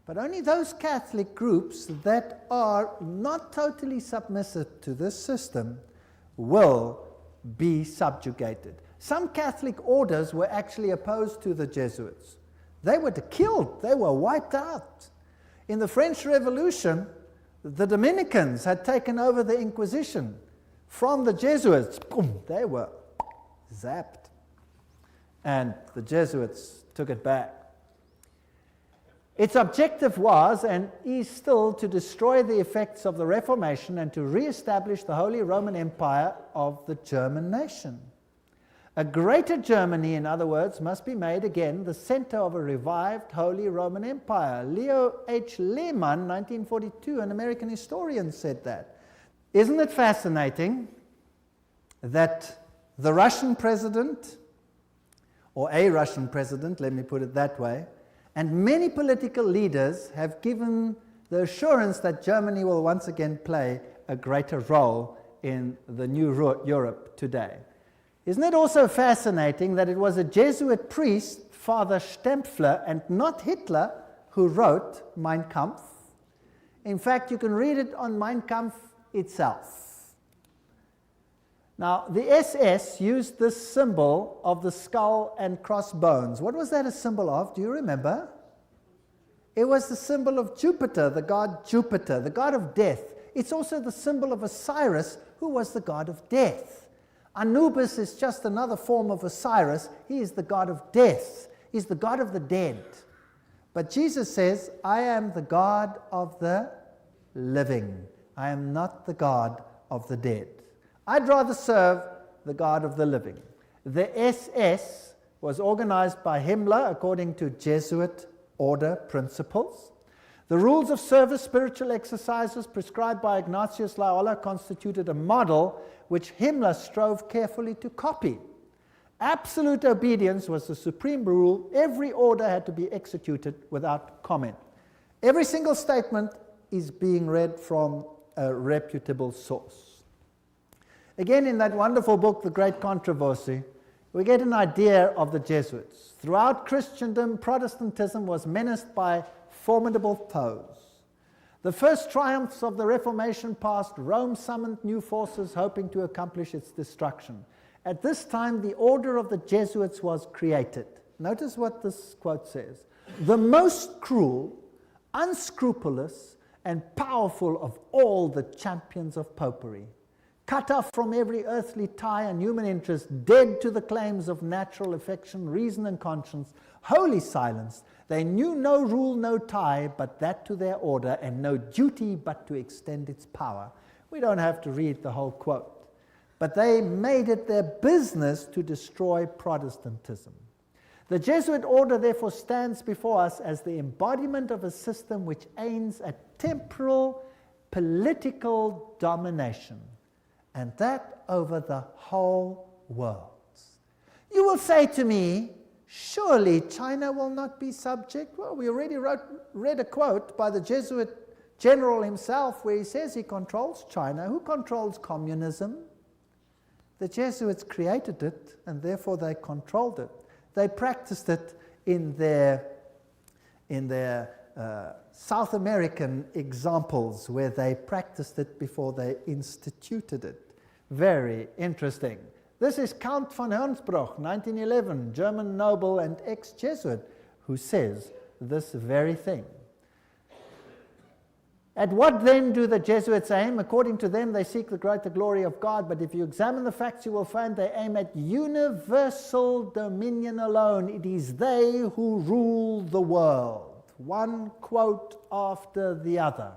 Speaker 1: but only those Catholic groups that are not totally submissive to this system will be subjugated. Some Catholic orders were actually opposed to the Jesuits. They were killed, they were wiped out. In the French Revolution, the Dominicans had taken over the Inquisition from the Jesuits. Boom, they were zapped. And the Jesuits took it back. Its objective was, and is still, to destroy the effects of the Reformation and to re-establish the Holy Roman Empire of the German nation. A greater Germany, in other words, must be made again the center of a revived Holy Roman Empire. Leo H. Lehman, 1942, an American historian, said that. Isn't it fascinating that the Russian president, or a Russian president, let me put it that way, and many political leaders have given the assurance that Germany will once again play a greater role in the new Europe today? Isn't it also fascinating that it was a Jesuit priest, Father Stempfler, and not Hitler, who wrote Mein Kampf? In fact, you can read it on Mein Kampf itself. Now, the SS used this symbol of the skull and crossbones. What was that a symbol of? Do you remember? It was the symbol of Jupiter, the god Jupiter, the god of death. It's also the symbol of Osiris, who was the god of death. Anubis is just another form of Osiris. He is the god of death. He's the god of the dead. But Jesus says, I am the God of the living. I am not the God of the dead. I'd rather serve the God of the living. The SS was organized by Himmler according to Jesuit order principles. The rules of service, spiritual exercises prescribed by Ignatius Loyola constituted a model which Himmler strove carefully to copy. Absolute obedience was the supreme rule. Every order had to be executed without comment. Every single statement is being read from a reputable source. Again, in that wonderful book, The Great Controversy, we get an idea of the Jesuits. Throughout Christendom, Protestantism was menaced by formidable foes. The first triumphs of the Reformation passed, Rome summoned new forces hoping to accomplish its destruction. At this time, the order of the Jesuits was created. Notice what this quote says. The most cruel, unscrupulous, and powerful of all the champions of popery, cut off from every earthly tie and human interest, dead to the claims of natural affection, reason, and conscience, wholly silenced, they knew no rule, no tie, but that to their order, and no duty but to extend its power. We don't have to read the whole quote. But they made it their business to destroy Protestantism. The Jesuit order, therefore, stands before us as the embodiment of a system which aims at temporal political domination, and that over the whole world. You will say to me, surely China will not be subject? Well, we already read a quote by the Jesuit general himself where he says he controls China. Who controls communism? The Jesuits created it, and therefore they controlled it. They practiced it in their South American examples where they practiced it before they instituted it. Very interesting. This is Count von Hernsbruch, 1911, German noble and ex-Jesuit, who says this very thing. At what then do the Jesuits aim? According to them, they seek the greater glory of God, but if you examine the facts, you will find they aim at universal dominion alone. It is they who rule the world. One quote after the other.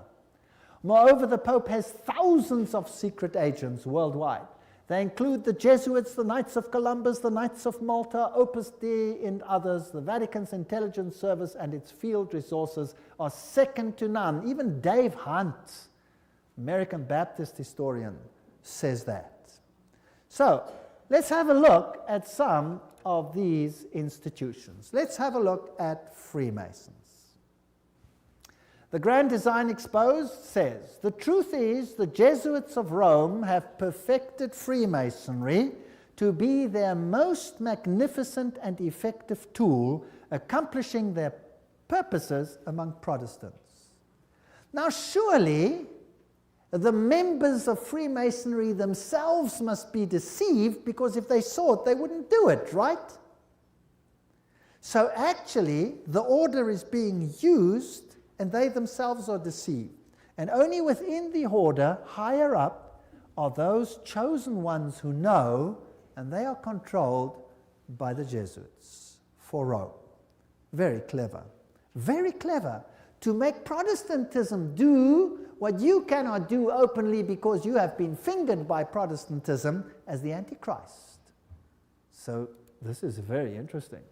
Speaker 1: Moreover, the Pope has thousands of secret agents worldwide. They include the Jesuits, the Knights of Columbus, the Knights of Malta, Opus Dei, and others. The Vatican's intelligence service and its field resources are second to none. Even Dave Hunt, American Baptist historian, says that. So, let's have a look at some of these institutions. Let's have a look at Freemasons. The Grand Design Exposed says, the truth is the Jesuits of Rome have perfected Freemasonry to be their most magnificent and effective tool, accomplishing their purposes among Protestants. Now surely the members of Freemasonry themselves must be deceived, because if they saw it, they wouldn't do it, right? So actually, the order is being used and they themselves are deceived. And only within the order, higher up, are those chosen ones who know, and they are controlled by the Jesuits for Rome. Very clever. Very clever. To make Protestantism do what you cannot do openly because you have been fingered by Protestantism as the Antichrist. So this is very interesting.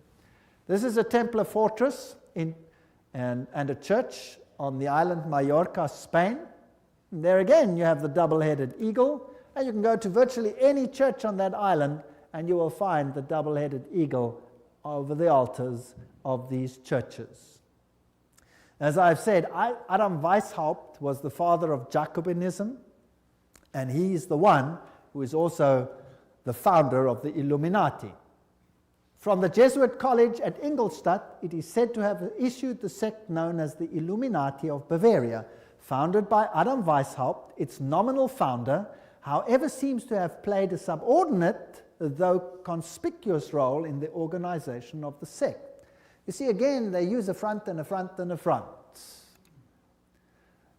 Speaker 1: This is a Templar fortress and a church on the island Mallorca, Spain. And there again you have the double-headed eagle, and you can go to virtually any church on that island and you will find the double-headed eagle over the altars of these churches. As I've said, Adam Weishaupt was the father of Jacobinism, and he is the one who is also the founder of the Illuminati. From the Jesuit college at Ingolstadt, it is said to have issued the sect known as the Illuminati of Bavaria, founded by Adam Weishaupt. Its nominal founder, however, seems to have played a subordinate, though conspicuous role in the organization of the sect. You see, again, they use a front and a front and a front.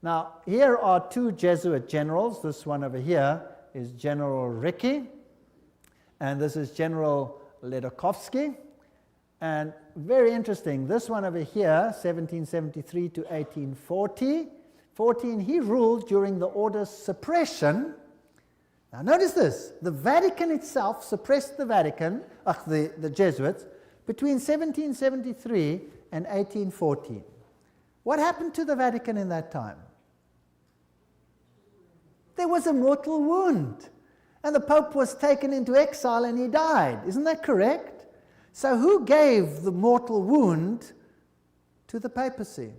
Speaker 1: Now, here are two Jesuit generals. This one over here is General Ricci, and this is General Ledochowski. And very interesting, this one over here, 1773 to 1840, he ruled during the order's suppression. Now notice this, the Vatican itself suppressed the Jesuits between 1773 and 1814. What happened to the Vatican in that time? There was a mortal wound, and the Pope was taken into exile and he died. Isn't that correct? So who gave the mortal wound to the papacy?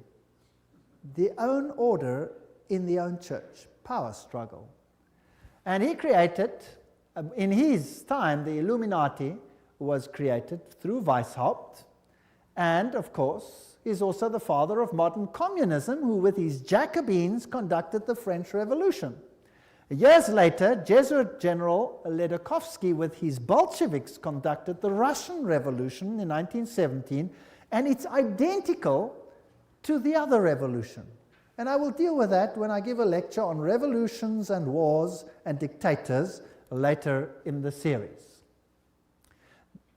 Speaker 1: The own order in the own church. Power struggle. And he created, in his time, the Illuminati was created through Weishaupt. And, of course, is also the father of modern communism, who with his Jacobins conducted the French Revolution. Years later, Jesuit General Ledochowski with his Bolsheviks conducted the Russian Revolution in 1917, and it's identical to the other revolution. And I will deal with that when I give a lecture on revolutions and wars and dictators later in the series.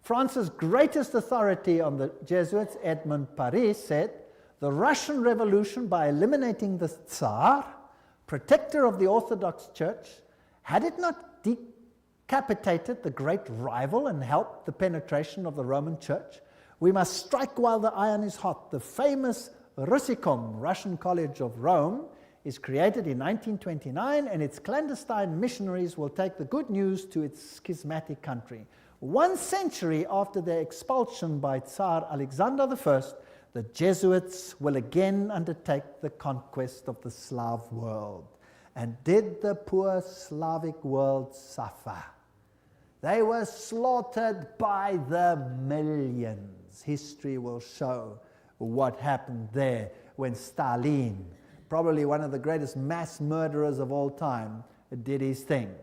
Speaker 1: France's greatest authority on the Jesuits, Edmond Paris, said, "The Russian Revolution, by eliminating the Tsar, protector of the Orthodox Church, had it not decapitated the great rival and helped the penetration of the Roman Church? We must strike while the iron is hot." The famous Russicum, Russian College of Rome, is created in 1929, and its clandestine missionaries will take the good news to its schismatic country. 1 century after their expulsion by Tsar Alexander I, the Jesuits will again undertake the conquest of the Slav world. And did the poor Slavic world suffer? They were slaughtered by the millions. History will show what happened there when Stalin, probably one of the greatest mass murderers of all time, did his thing.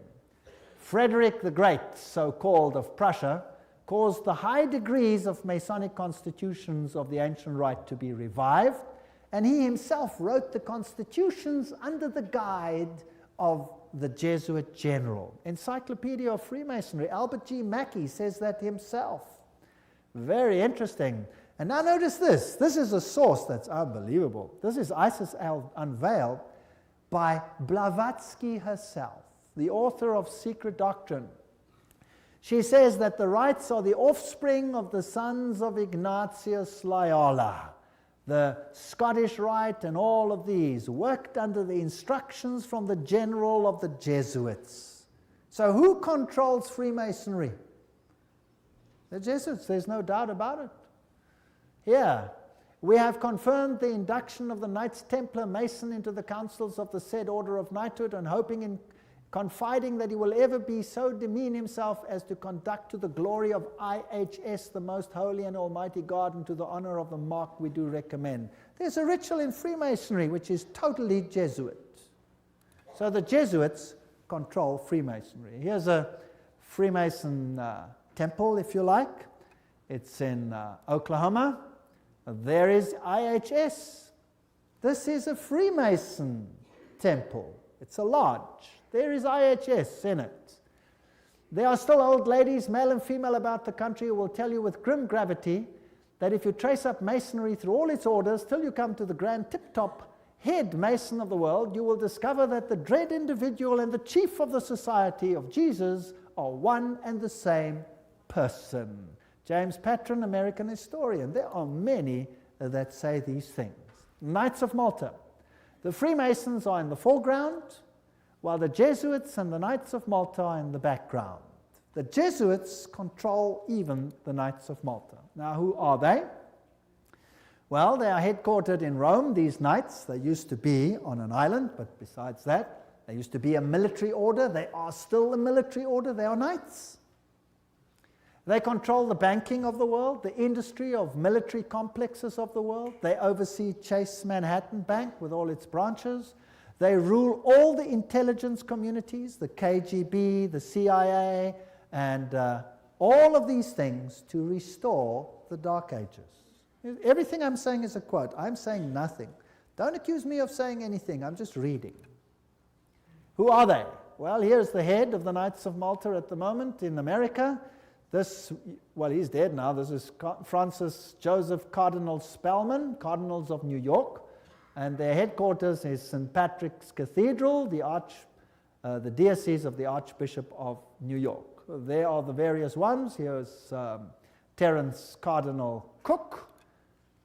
Speaker 1: Frederick the Great, so-called, of Prussia, caused the high degrees of Masonic constitutions of the ancient rite to be revived, and he himself wrote the constitutions under the guide of the Jesuit general. Encyclopedia of Freemasonry, Albert G. Mackey says that himself. Very interesting. And now notice this. This is a source that's unbelievable. This is Isis Unveiled by Blavatsky herself, the author of Secret Doctrine. She says that the rites are the offspring of the sons of Ignatius Loyola. The Scottish Rite and all of these worked under the instructions from the general of the Jesuits. So who controls Freemasonry? The Jesuits, there's no doubt about it. Here, we have confirmed the induction of the Knights Templar Mason into the councils of the said order of knighthood, and hoping in confiding that he will ever be so demean himself as to conduct to the glory of IHS, the most holy and almighty God, and to the honor of the mark we do recommend. There's a ritual in Freemasonry which is totally Jesuit. So the Jesuits control Freemasonry. Here's a Freemason temple, if you like. It's in Oklahoma. There is IHS. This is a Freemason temple. It's a lodge. There is IHS in it. There are still old ladies, male and female, about the country who will tell you with grim gravity that if you trace up Masonry through all its orders till you come to the grand tip-top head Mason of the world, you will discover that the dread individual and the chief of the Society of Jesus are one and the same person. James Patron, American historian. There are many that say these things. Knights of Malta. The Freemasons are in the foreground, while the Jesuits and the Knights of Malta are in the background. The Jesuits control even the Knights of Malta. Now, who are they? Well, they are headquartered in Rome, these knights. They used to be on an island, but besides that, they used to be a military order. They are still a military order. They are knights. They control the banking of the world, the industry of military complexes of the world. They oversee Chase Manhattan Bank with all its branches. They rule all the intelligence communities, the KGB, the CIA, and all of these things to restore the Dark Ages. Everything I'm saying is a quote. I'm saying nothing. Don't accuse me of saying anything. I'm just reading. Who are they? Well, here's the head of the Knights of Malta at the moment in America. This, well, he's dead now. This is Francis Joseph Cardinal Spellman, Cardinals of New York. And their headquarters is St. Patrick's Cathedral, the diocese of the Archbishop of New York. There are the various ones. Here's Terence Cardinal Cook,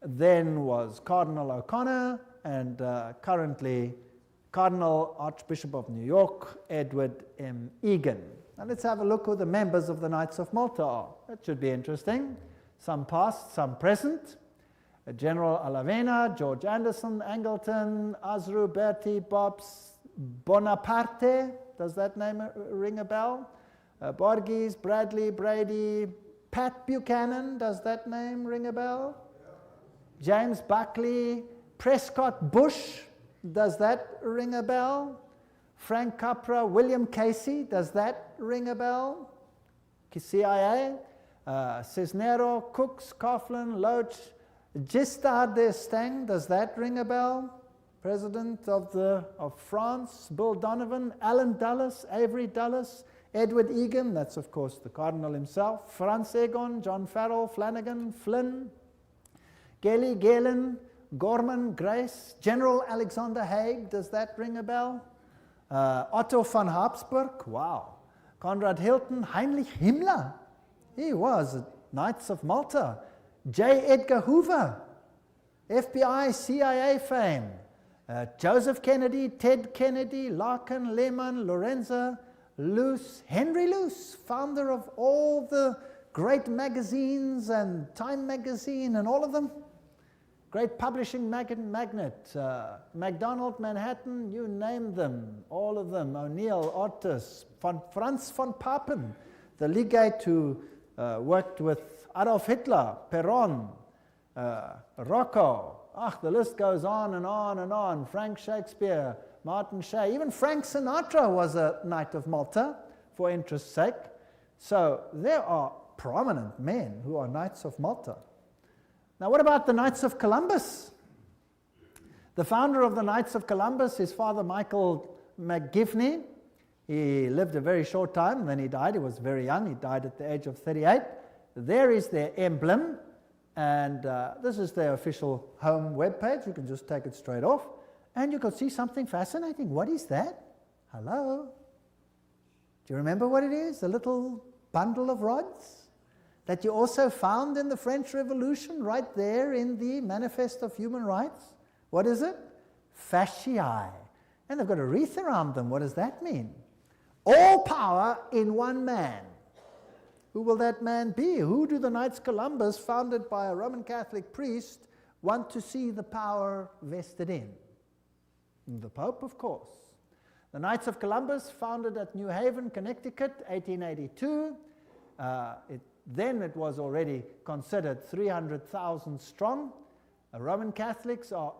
Speaker 1: then was Cardinal O'Connor, and currently Cardinal Archbishop of New York, Edward M. Egan. Now let's have a look who the members of the Knights of Malta are. That should be interesting. Some past, some present. General Alavena, George Anderson, Angleton, Azru, Bertie, Bobs, Bonaparte. Does that name ring a bell? Borges, Bradley, Brady, Pat Buchanan. Does that name ring a bell? James Buckley, Prescott Bush, does that ring a bell? Frank Capra, William Casey, does that ring a bell? CIA, Cisnero, Cooks, Coughlin, Loach, Giscard d'Estaing, does that ring a bell? President of France, Bill Donovan, Alan Dulles, Avery Dulles, Edward Egan, that's of course the Cardinal himself, Franz Egon, John Farrell, Flanagan, Flynn, Gelly, Galen, Gorman, Grace, General Alexander Haig, does that ring a bell? Otto von Habsburg, wow. Conrad Hilton, Heinrich Himmler, he was at Knights of Malta. J. Edgar Hoover, FBI, CIA fame. Joseph Kennedy, Ted Kennedy, Larkin, Lehman, Lorenzo, Luce, Henry Luce, founder of all the great magazines and Time magazine and all of them. Great publishing magnate, MacDonald, Manhattan, you name them, all of them. O'Neill, Otis, Franz von Papen, the legate who worked with Adolf Hitler, Perón, Rocco. The list goes on and on and on. Frank Shakespeare, Martin Shea, even Frank Sinatra was a Knight of Malta for interest's sake. So there are prominent men who are Knights of Malta. Now what about the Knights of Columbus? The founder of the Knights of Columbus is Father Michael McGivney. He lived a very short time, and then he died. He was very young. He died at the age of 38. There is their emblem, and this is their official home webpage. You can just take it straight off, and you can see something fascinating. What is that? Hello? Do you remember what it is? A little bundle of rods that you also found in the French Revolution right there in the Manifest of Human Rights. What is it? Fasciae. And they've got a wreath around them. What does that mean? All power in one man. Who will that man be? Who do the Knights Columbus, founded by a Roman Catholic priest, want to see the power vested in? The Pope, of course. The Knights of Columbus, founded at New Haven, Connecticut, 1882. Then it was already considered 300,000 strong. Only Roman Catholics are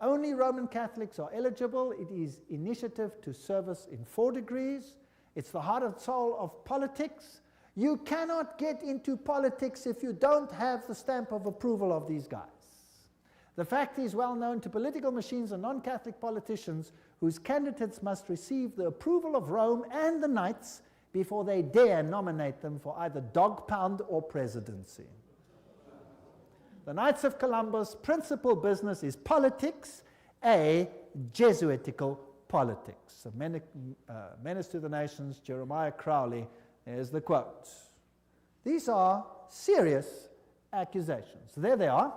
Speaker 1: eligible. It is initiative to service in 4 degrees. It's the heart and soul of politics. You cannot get into politics if you don't have the stamp of approval of these guys. The fact is well known to political machines and non-Catholic politicians whose candidates must receive the approval of Rome and the Knights before they dare nominate them for either dog pound or presidency. The Knights of Columbus' principal business is politics, a Jesuitical politics. A menace to the nations, Jeremiah Crowley, there's the quote. These are serious accusations. There they are,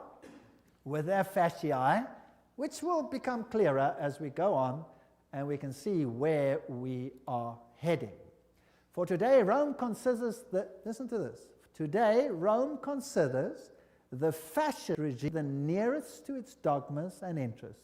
Speaker 1: with their fasciae, which will become clearer as we go on, and we can see where we are heading. For today, Rome considers listen to this. Today, Rome considers the fascist regime the nearest to its dogmas and interests.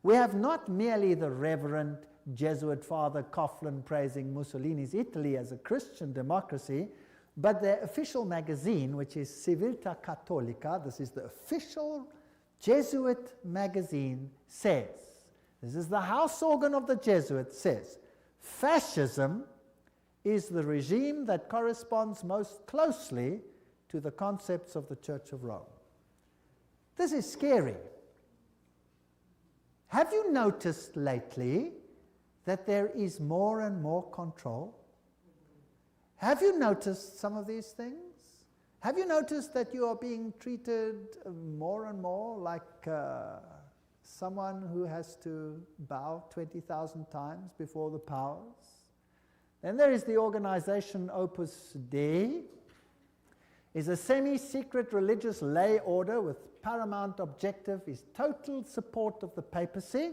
Speaker 1: We have not merely the Reverend Jesuit Father Coughlin praising Mussolini's Italy as a Christian democracy, but their official magazine, which is Civiltà Cattolica, this is the official Jesuit magazine, says, this is the house organ of the Jesuits, says, fascism is the regime that corresponds most closely to the concepts of the Church of Rome. This is scary. Have you noticed lately that there is more and more control? Have you noticed some of these things? Have you noticed that you are being treated more and more like someone who has to bow 20,000 times before the powers? Then there is the organization Opus Dei. Is a semi-secret religious lay order with paramount objective is total support of the papacy.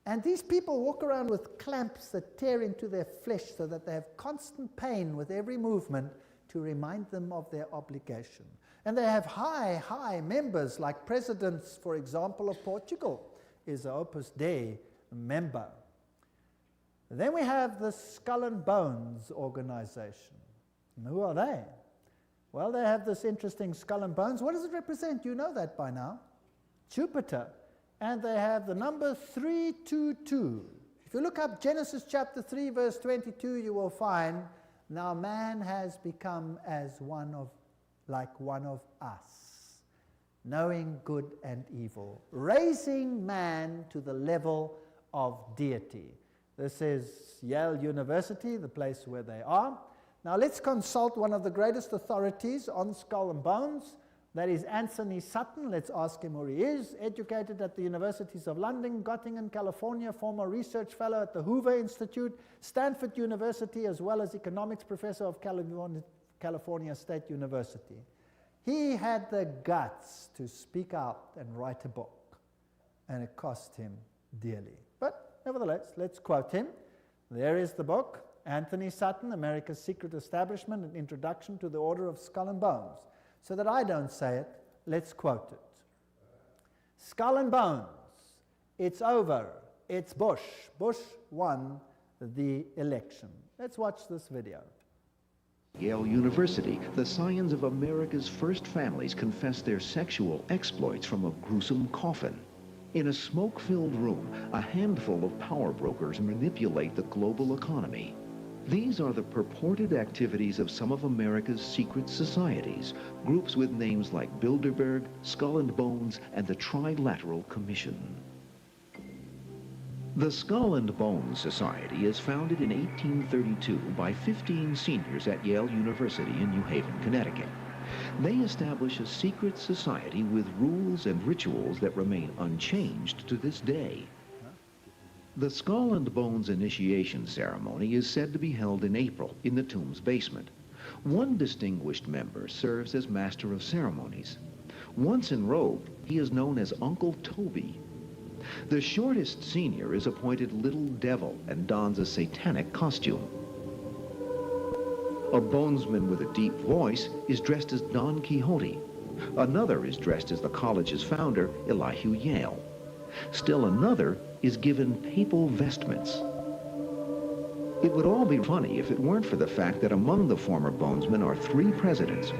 Speaker 1: And these people walk around with clamps that tear into their flesh so that they have constant pain with every movement to remind them of their obligation. And they have high members, like presidents, for example, of Portugal is an Opus Dei member. Then we have the Skull and Bones organization. And who are they? Well, they have this interesting skull and bones. What does it represent? You know that by now. Jupiter. And they have the number 322. If you look up Genesis chapter 3, verse 22, you will find, now man has become as like one of us, knowing good and evil, raising man to the level of deity. This is Yale University, the place where they are. Now let's consult one of the greatest authorities on skull and bones. That is Anthony Sutton. Let's ask him who he is. Educated at the Universities of London, Göttingen, California, former research fellow at the Hoover Institute, Stanford University, as well as economics professor of California State University. He had the guts to speak out and write a book, and it cost him dearly. But nevertheless, let's quote him. There is the book, Anthony Sutton, America's Secret Establishment, an Introduction to the Order of Skull and Bones. So that I don't say it, let's quote it. Skull and Bones, it's over, it's Bush. Bush won the election. Let's watch this video.
Speaker 2: Yale University, the scions of America's first families confess their sexual exploits from a gruesome coffin. In a smoke-filled room, a handful of power brokers manipulate the global economy. These are the purported activities of some of America's secret societies, groups with names like Bilderberg, Skull and Bones, and the Trilateral Commission. The Skull and Bones Society is founded in 1832 by 15 seniors at Yale University in New Haven, Connecticut. They establish a secret society with rules and rituals that remain unchanged to this day. The Skull and Bones initiation ceremony is said to be held in April in the tomb's basement. One distinguished member serves as master of ceremonies. Once enrobed, he is known as Uncle Toby. The shortest senior is appointed Little Devil and dons a satanic costume. A bonesman with a deep voice is dressed as Don Quixote. Another is dressed as the college's founder, Elihu Yale. Still another is given papal vestments. It would all be funny if it weren't for the fact that among the former bonesmen are 3 presidents: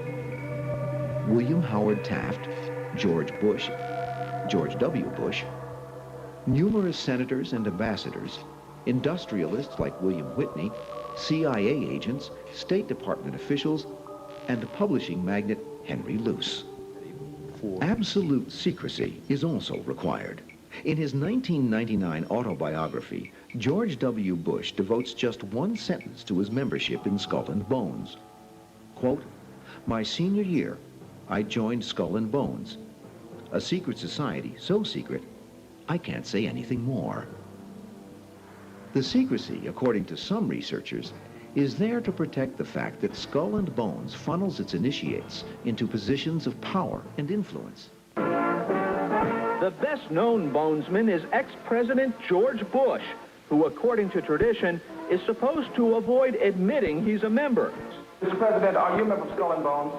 Speaker 2: William Howard Taft, George Bush, George W. Bush, numerous senators and ambassadors, industrialists like William Whitney, CIA agents, State Department officials, and publishing magnate Henry Luce. Absolute secrecy is also required. In his 1999 autobiography, George W. Bush devotes just one sentence to his membership in Skull and Bones. Quote, "My senior year, I joined Skull and Bones, a secret society so secret, I can't say anything more." The secrecy, according to some researchers, is there to protect the fact that Skull and Bones funnels its initiates into positions of power and influence.
Speaker 3: The best-known bonesman is ex-President George Bush, who, according to tradition, is supposed to avoid admitting he's a member.
Speaker 4: Mr. President, are you a member of Skull and Bones?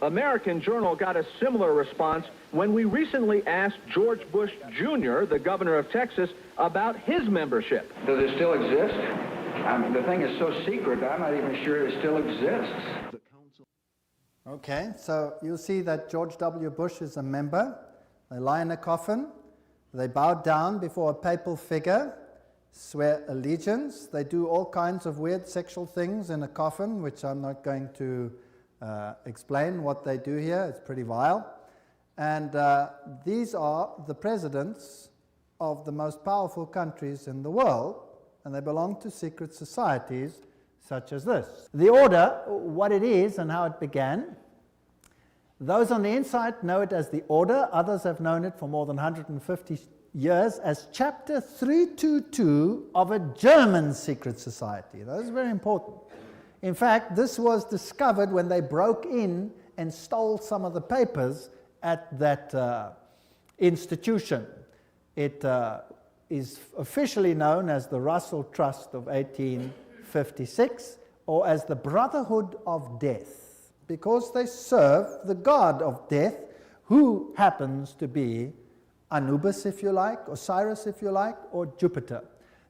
Speaker 3: American Journal got a similar response when we recently asked George Bush Jr., the governor of Texas, about his membership.
Speaker 4: Does it still exist? I mean, the thing is so secret, I'm not even sure it still exists.
Speaker 1: Okay, so you'll see that George W. Bush is a member. They lie in a coffin. They bow down before a papal figure, swear allegiance. They do all kinds of weird sexual things in a coffin, which I'm not going to explain what they do here. It's pretty vile. And these are the presidents of the most powerful countries in the world, and they belong to secret societies such as this. The order, what it is and how it began. Those on the inside know it as the order. Others have known it for more than 150 years as Chapter 322 of a German secret society. That is very important. In fact, this was discovered when they broke in and stole some of the papers at that institution. It is officially known as the Russell Trust of 1856, or as the Brotherhood of Death, because they serve the god of death, who happens to be Anubis, if you like, Osiris, if you like, or Jupiter.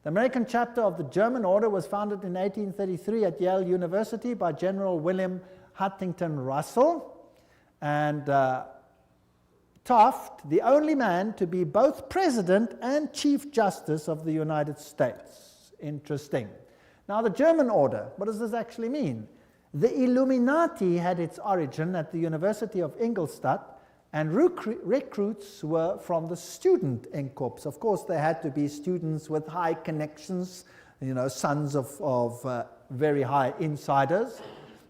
Speaker 1: The American chapter of the German order was founded in 1833 at Yale University by General William Huntington Russell, And Taft, the only man to be both President and Chief Justice of the United States. Interesting. Now, the German order, what does this actually mean? The Illuminati had its origin at the University of Ingolstadt, and recruits were from the student Inkorps. Of course, they had to be students with high connections, you know, sons of very high insiders.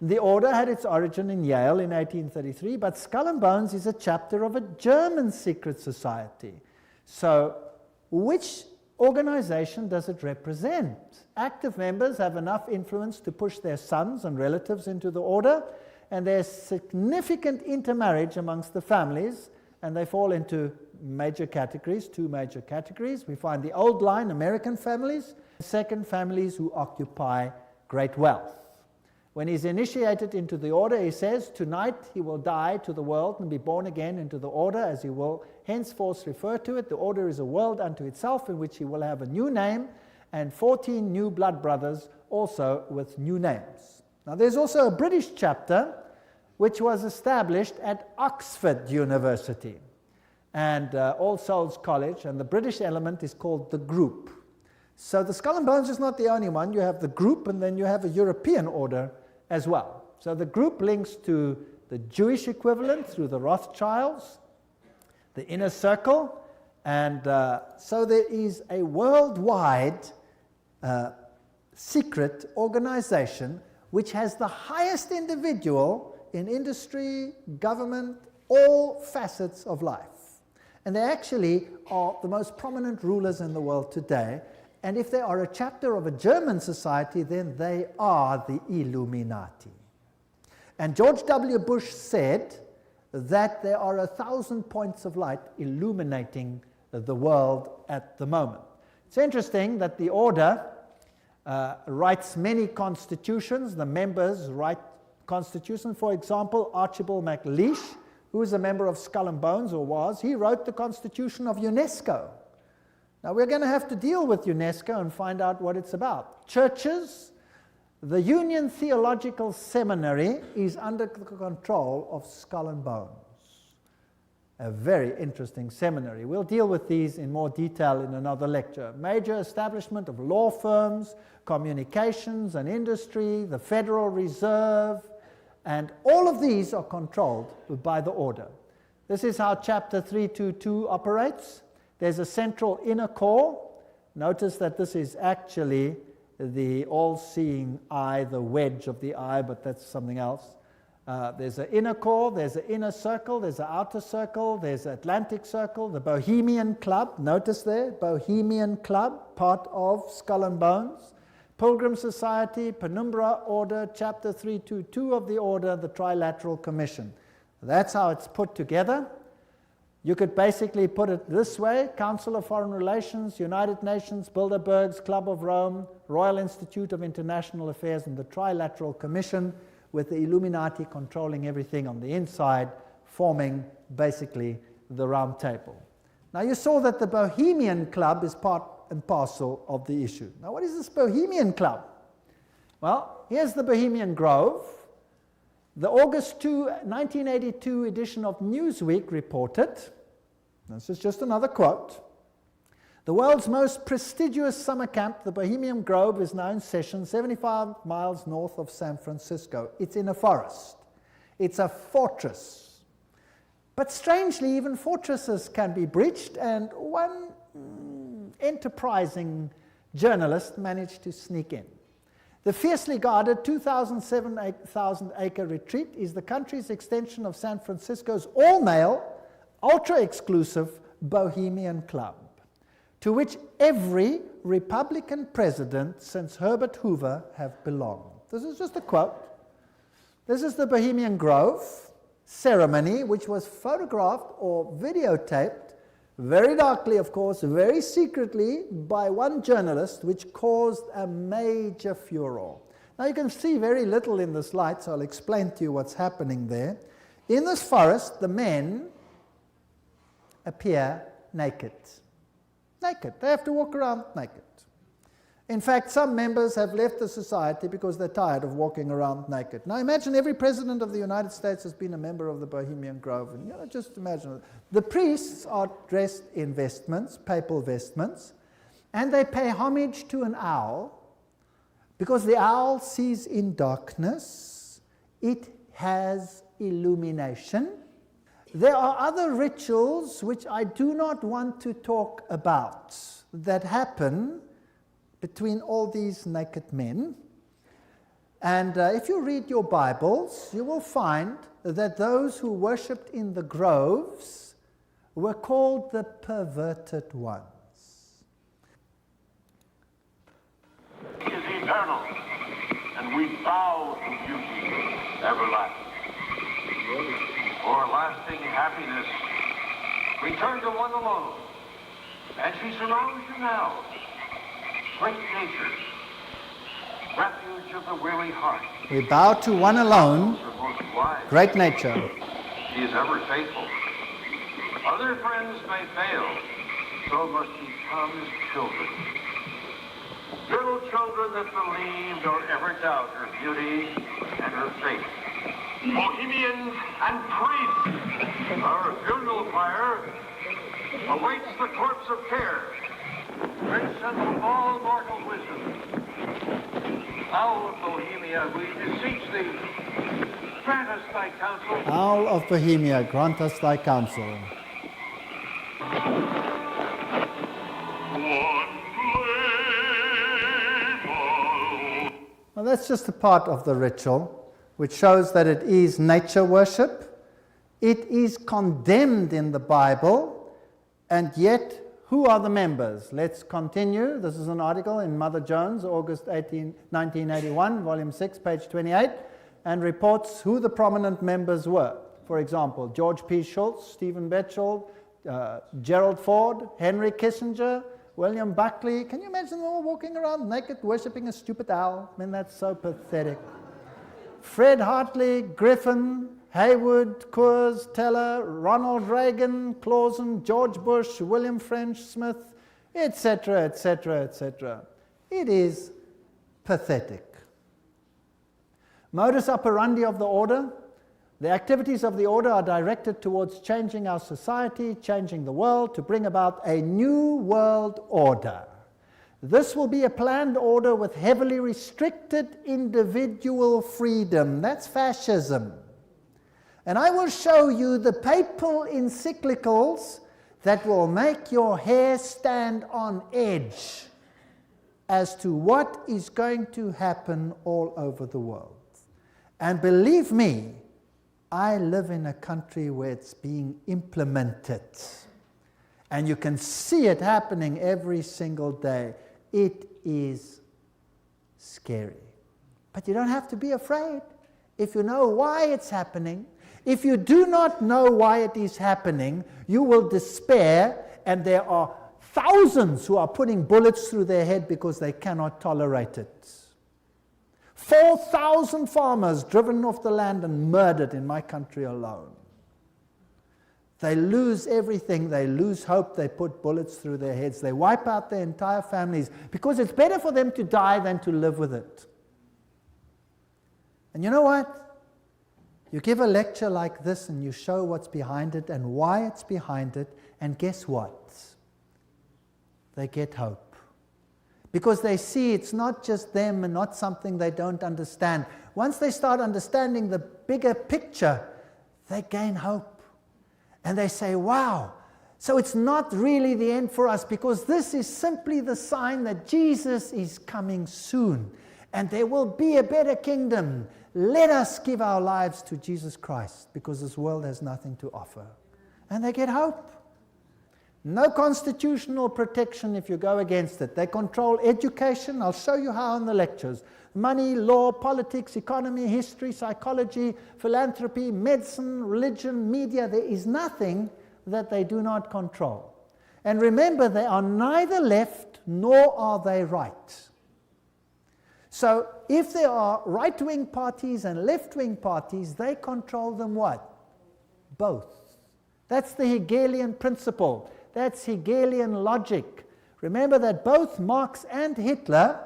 Speaker 1: The order had its origin in Yale in 1833, but Skull and Bones is a chapter of a German secret society. So, which organization does it represent? Active members have enough influence to push their sons and relatives into the order, and there's significant intermarriage amongst the families, and they fall into major categories, two major categories. We find the old line, American families, second, families who occupy great wealth. When he's initiated into the order, he says, tonight he will die to the world and be born again into the order, as he will henceforth refer to it. The order is a world unto itself, in which he will have a new name, and 14 new blood brothers also with new names. Now, there's also a British chapter which was established at Oxford University and All Souls College, and the British element is called the Group. So the Skull and Bones is not the only one. You have the Group, and then you have a European order as well. So the Group links to the Jewish equivalent through the Rothschilds, the Inner Circle, and so there is a worldwide secret organization which has the highest individual in industry, government, all facets of life. And they actually are the most prominent rulers in the world today. And if they are a chapter of a German society, then they are the Illuminati. And George W. Bush said that there are 1,000 points of light illuminating the world at the moment. It's interesting that the order writes many constitutions. The members write constitutions. For example, Archibald MacLeish, who is a member of Skull and Bones, or was, he wrote the constitution of UNESCO. Now, we're going to have to deal with UNESCO and find out what it's about. Churches, the Union Theological Seminary is under the control of Skull and Bones. A very interesting seminary. We'll deal with these in more detail in another lecture. Major establishment of law firms, communications and industry, the Federal Reserve, and all of these are controlled by the order. This is how Chapter 322 operates. There's a central inner core. Notice that this is actually the all-seeing eye, the wedge of the eye, but that's something else. There's an inner core, there's an inner circle, there's an outer circle, there's an Atlantic Circle, the Bohemian Club, notice there, Bohemian Club, part of Skull and Bones, Pilgrim Society, Penumbra Order, Chapter 322 of the Order, the Trilateral Commission. That's how it's put together. You could basically put it this way: Council of Foreign Relations, United Nations, Bilderbergs, Club of Rome, Royal Institute of International Affairs, and the Trilateral Commission, with the Illuminati controlling everything on the inside, forming basically the Round Table. Now, you saw that the Bohemian Club is part and parcel of the issue. Now, what is this Bohemian Club? Well, here's the Bohemian Grove. The August 2, 1982 edition of Newsweek reported, this is just another quote, the world's most prestigious summer camp, the Bohemian Grove, is now in session 75 miles north of San Francisco. It's in a forest. It's a fortress. But strangely, even fortresses can be breached, and one enterprising journalist managed to sneak in. The fiercely guarded 2,007 acre retreat is the country's extension of San Francisco's all-male, ultra-exclusive Bohemian Club, to which every Republican president since Herbert Hoover have belonged. This is just a quote. This is the Bohemian Grove ceremony, which was photographed or videotaped very darkly, of course, very secretly by one journalist, which caused a major furor. Now, you can see very little in this light, so I'll explain to you what's happening there. In this forest, the men appear naked. Naked. They have to walk around naked. In fact, some members have left the society because they're tired of walking around naked. Now imagine every president of the United States has been a member of the Bohemian Grove. And just imagine it. The priests are dressed in vestments, papal vestments, and they pay homage to an owl because the owl sees in darkness. It has illumination. There are other rituals which I do not want to talk about that happen between all these naked men. And if you read your Bibles, you will find that those who worshipped in the groves were called the perverted ones.
Speaker 5: He is eternal, and we bow to beauty everlasting. For lasting happiness, return to one alone, and she surrounds you now. Great nature, refuge of the weary heart.
Speaker 1: We bow to one alone, great nature.
Speaker 5: She is ever faithful. Other friends may fail, so must ye come as children. Little children that believe nor ever doubt her beauty and her faith. Bohemians and priests, our funeral pyre awaits the corpse of care. Grandson of all mortal wisdom, Owl of Bohemia, we beseech thee, grant us thy counsel.
Speaker 1: Owl of Bohemia, grant us thy counsel. Well, that's just a part of the ritual, which shows that it is nature worship. It is condemned in the Bible, and yet who are the members? Let's continue. This is an article in Mother Jones, August 1981, volume 6, page 28, and reports who the prominent members were. For example, George P. Schultz, Stephen Batchelor, Gerald Ford, Henry Kissinger, William Buckley. Can you imagine them all walking around naked, worshipping a stupid owl? I mean, that's so pathetic. Fred Hartley, Griffin, Haywood, Coors, Teller, Ronald Reagan, Clausen, George Bush, William French Smith, etc., etc., etc. It is pathetic. Modus operandi of the order. The activities of the order are directed towards changing our society, changing the world, to bring about a new world order. This will be a planned order with heavily restricted individual freedom. That's fascism. And I will show you the papal encyclicals that will make your hair stand on edge as to what is going to happen all over the world. And believe me, I live in a country where it's being implemented. And you can see it happening every single day. It is scary. But you don't have to be afraid if you know why it's happening. If you do not know why it is happening, you will despair, and there are thousands who are putting bullets through their head because they cannot tolerate it. 4,000 farmers driven off the land and murdered in my country alone. They lose everything, they lose hope, they put bullets through their heads, they wipe out their entire families because it's better for them to die than to live with it. And you know what? You give a lecture like this and you show what's behind it and why it's behind it, and guess what? They get hope. Because they see it's not just them and not something they don't understand. Once they start understanding the bigger picture, they gain hope. And they say, wow, so it's not really the end for us, because this is simply the sign that Jesus is coming soon. And there will be a better kingdom. Let us give our lives to Jesus Christ, because this world has nothing to offer. And they get hope. No constitutional protection if you go against it. They control education. I'll show you how in the lectures. Money, law, politics, economy, history, psychology, philanthropy, medicine, religion, media. There is nothing that they do not control. And remember, they are neither left nor are they right. So if there are right-wing parties and left-wing parties, they control them what? Both. That's the Hegelian principle. That's Hegelian logic. Remember that both Marx and Hitler,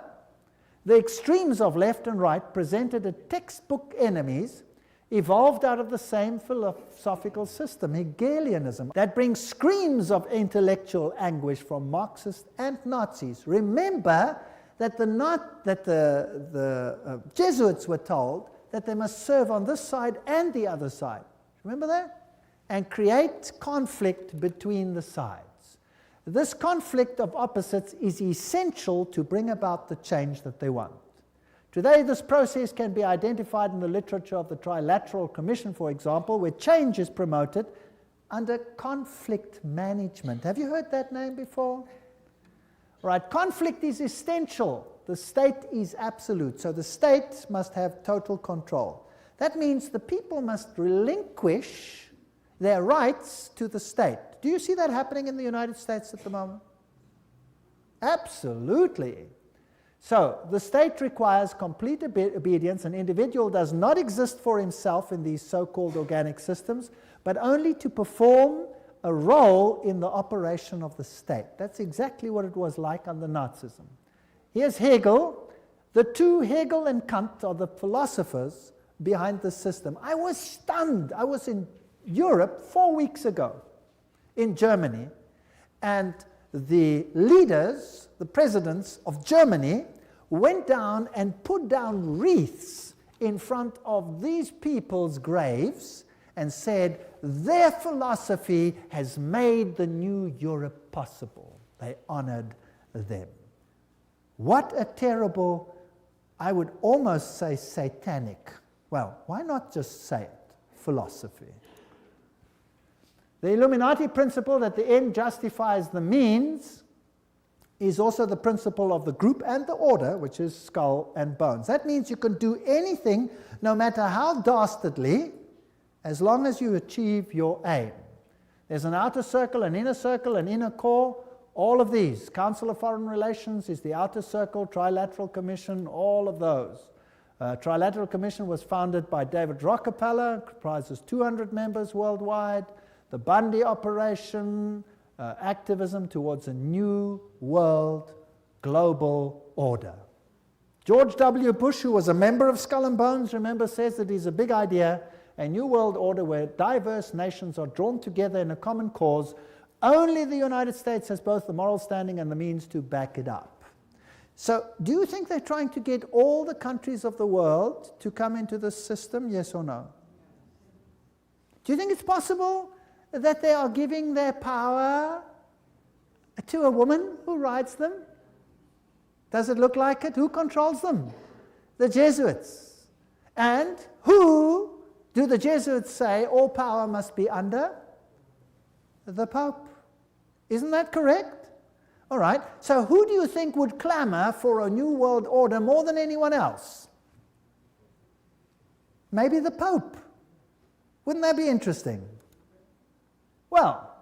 Speaker 1: the extremes of left and right, presented as textbook enemies evolved out of the same philosophical system, Hegelianism, that brings screams of intellectual anguish from Marxists and Nazis. Remember that the Jesuits were told that they must serve on this side and the other side. Remember that? And create conflict between the sides. This conflict of opposites is essential to bring about the change that they want. Today, this process can be identified in the literature of the Trilateral Commission, for example, where change is promoted under conflict management. Have you heard that name before? Right, conflict is essential. The state is absolute, so the state must have total control. That means the people must relinquish their rights to the state. Do you see that happening in the United States at the moment? Absolutely. So, the state requires complete obedience. An individual does not exist for himself in these so-called organic systems, but only to perform a role in the operation of the state. That's exactly what it was like under Nazism. Here's Hegel. The two, Hegel and Kant, are the philosophers behind the system. I was stunned. I was in Europe 4 weeks ago, in Germany, and the leaders, the presidents of Germany, went down and put down wreaths in front of these people's graves and said, their philosophy has made the new Europe possible. They honored them. What a terrible, I would almost say satanic, well, why not just say it, philosophy. The Illuminati principle that the end justifies the means is also the principle of the group and the order, which is skull and bones. That means you can do anything, no matter how dastardly, as long as you achieve your aim. There's an outer circle, an inner core, all of these. Council of Foreign Relations is the outer circle, Trilateral Commission, all of those. Trilateral Commission was founded by David Rockefeller, comprises 200 members worldwide. The Bundy operation, activism towards a new world global order. George W. Bush, who was a member of Skull and Bones, remember, says that it's a big idea, a new world order where diverse nations are drawn together in a common cause. Only the United States has both the moral standing and the means to back it up. So, do you think they're trying to get all the countries of the world to come into this system, yes or no? Do you think it's possible that they are giving their power to a woman who rides them? Does it look like it? Who controls them? The Jesuits. And who do the Jesuits say all power must be under? The Pope. Isn't that correct? All right. So who do you think would clamor for a new world order more than anyone else? Maybe the Pope. Wouldn't that be interesting? Well,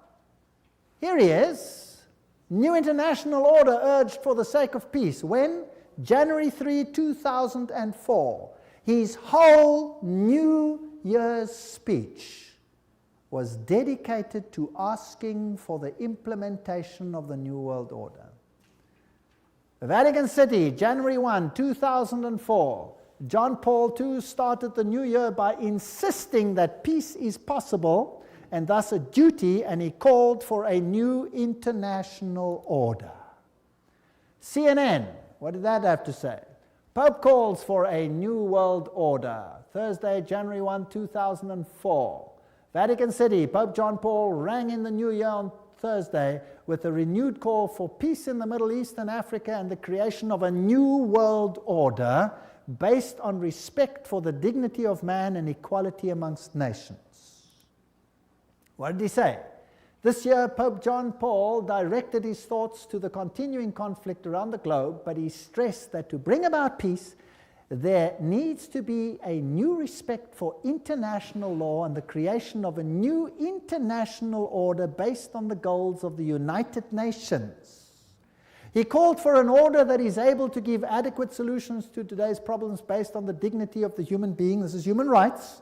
Speaker 1: here he is. New international order urged for the sake of peace. When? January 3, 2004. His whole New Year's speech was dedicated to asking for the implementation of the New World Order. Vatican City, January 1, 2004. John Paul II started the new year by insisting that peace is possible and thus a duty, and he called for a new international order. CNN, what did that have to say? Pope calls for a new world order. Thursday, January 1, 2004. Vatican City, Pope John Paul rang in the new year on Thursday with a renewed call for peace in the Middle East and Africa and the creation of a new world order based on respect for the dignity of man and equality amongst nations. What did he say? This year, Pope John Paul directed his thoughts to the continuing conflict around the globe, but he stressed that to bring about peace, there needs to be a new respect for international law and the creation of a new international order based on the goals of the United Nations. He called for an order that is able to give adequate solutions to today's problems based on the dignity of the human being. This is human rights.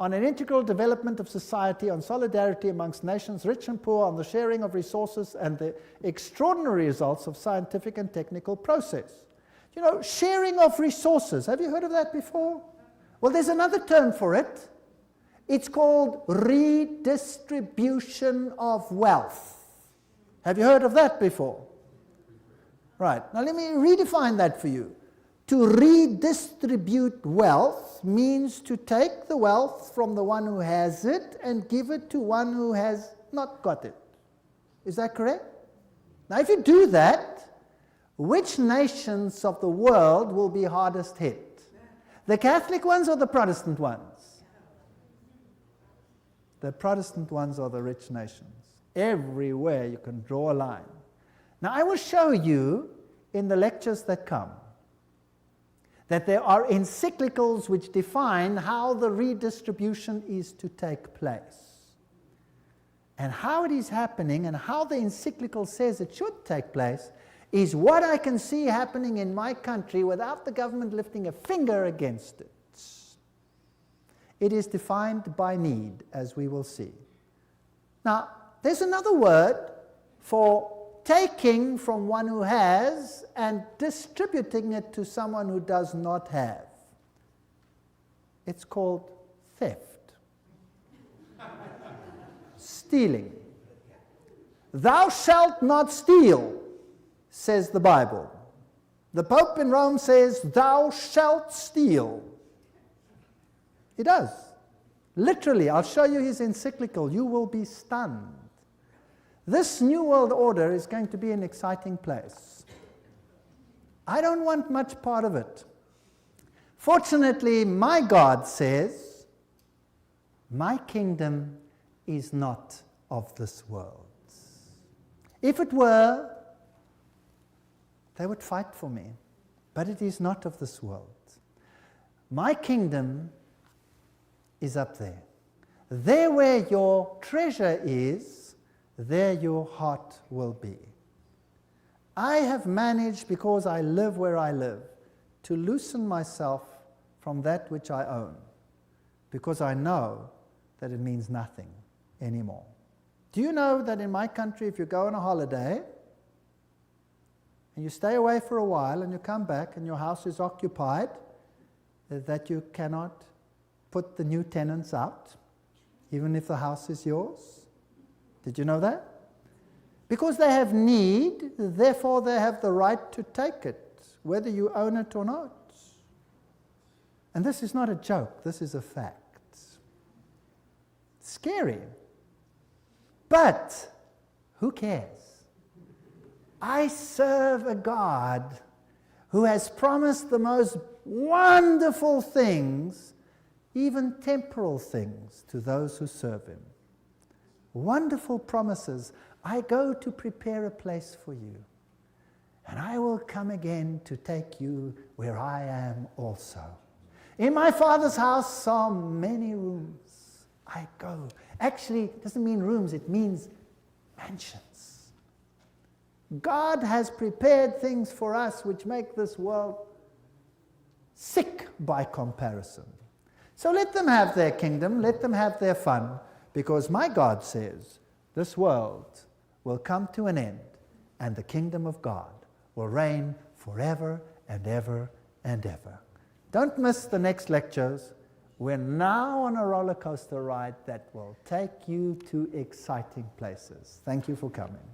Speaker 1: on an integral development of society, on solidarity amongst nations, rich and poor, on the sharing of resources and the extraordinary results of scientific and technical process. You know, sharing of resources. Have you heard of that before? Well, there's another term for it. It's called redistribution of wealth. Have you heard of that before? Right. Now let me redefine that for you. To redistribute wealth means to take the wealth from the one who has it and give it to one who has not got it. Is that correct? Now if you do that, which nations of the world will be hardest hit? The Catholic ones or the Protestant ones? The Protestant ones are the rich nations. Everywhere you can draw a line. Now I will show you in the lectures that come that there are encyclicals which define how the redistribution is to take place. And how it is happening and how the encyclical says it should take place is what I can see happening in my country without the government lifting a finger against it. It is defined by need, as we will see. Now, there's another word for taking from one who has and distributing it to someone who does not have. It's called theft. Stealing. Thou shalt not steal, says the Bible. The Pope in Rome says, thou shalt steal. He does. Literally, I'll show you his encyclical. You will be stunned. This New World Order is going to be an exciting place. I don't want much part of it. Fortunately, my God says, my kingdom is not of this world. If it were, they would fight for me. But it is not of this world. My kingdom is up there. There where your treasure is, there your heart will be. I have managed, because I live where I live, to loosen myself from that which I own, because I know that it means nothing anymore. Do you know that in my country, if you go on a holiday, and you stay away for a while, and you come back, and your house is occupied, that you cannot put the new tenants out, even if the house is yours? Did you know that? Because they have need, therefore they have the right to take it, whether you own it or not. And this is not a joke, this is a fact. Scary. But who cares? I serve a God who has promised the most wonderful things, even temporal things, to those who serve him. Wonderful promises. I go to prepare a place for you, and I will come again to take you where I am also. In my Father's house are many rooms. I go. Actually, it doesn't mean rooms, it means mansions. God has prepared things for us which make this world sick by comparison. So let them have their kingdom, let them have their fun, because my God says this world will come to an end, and the kingdom of God will reign forever and ever and ever. Don't miss the next lectures. We're now on a roller coaster ride that will take you to exciting places. Thank you for coming.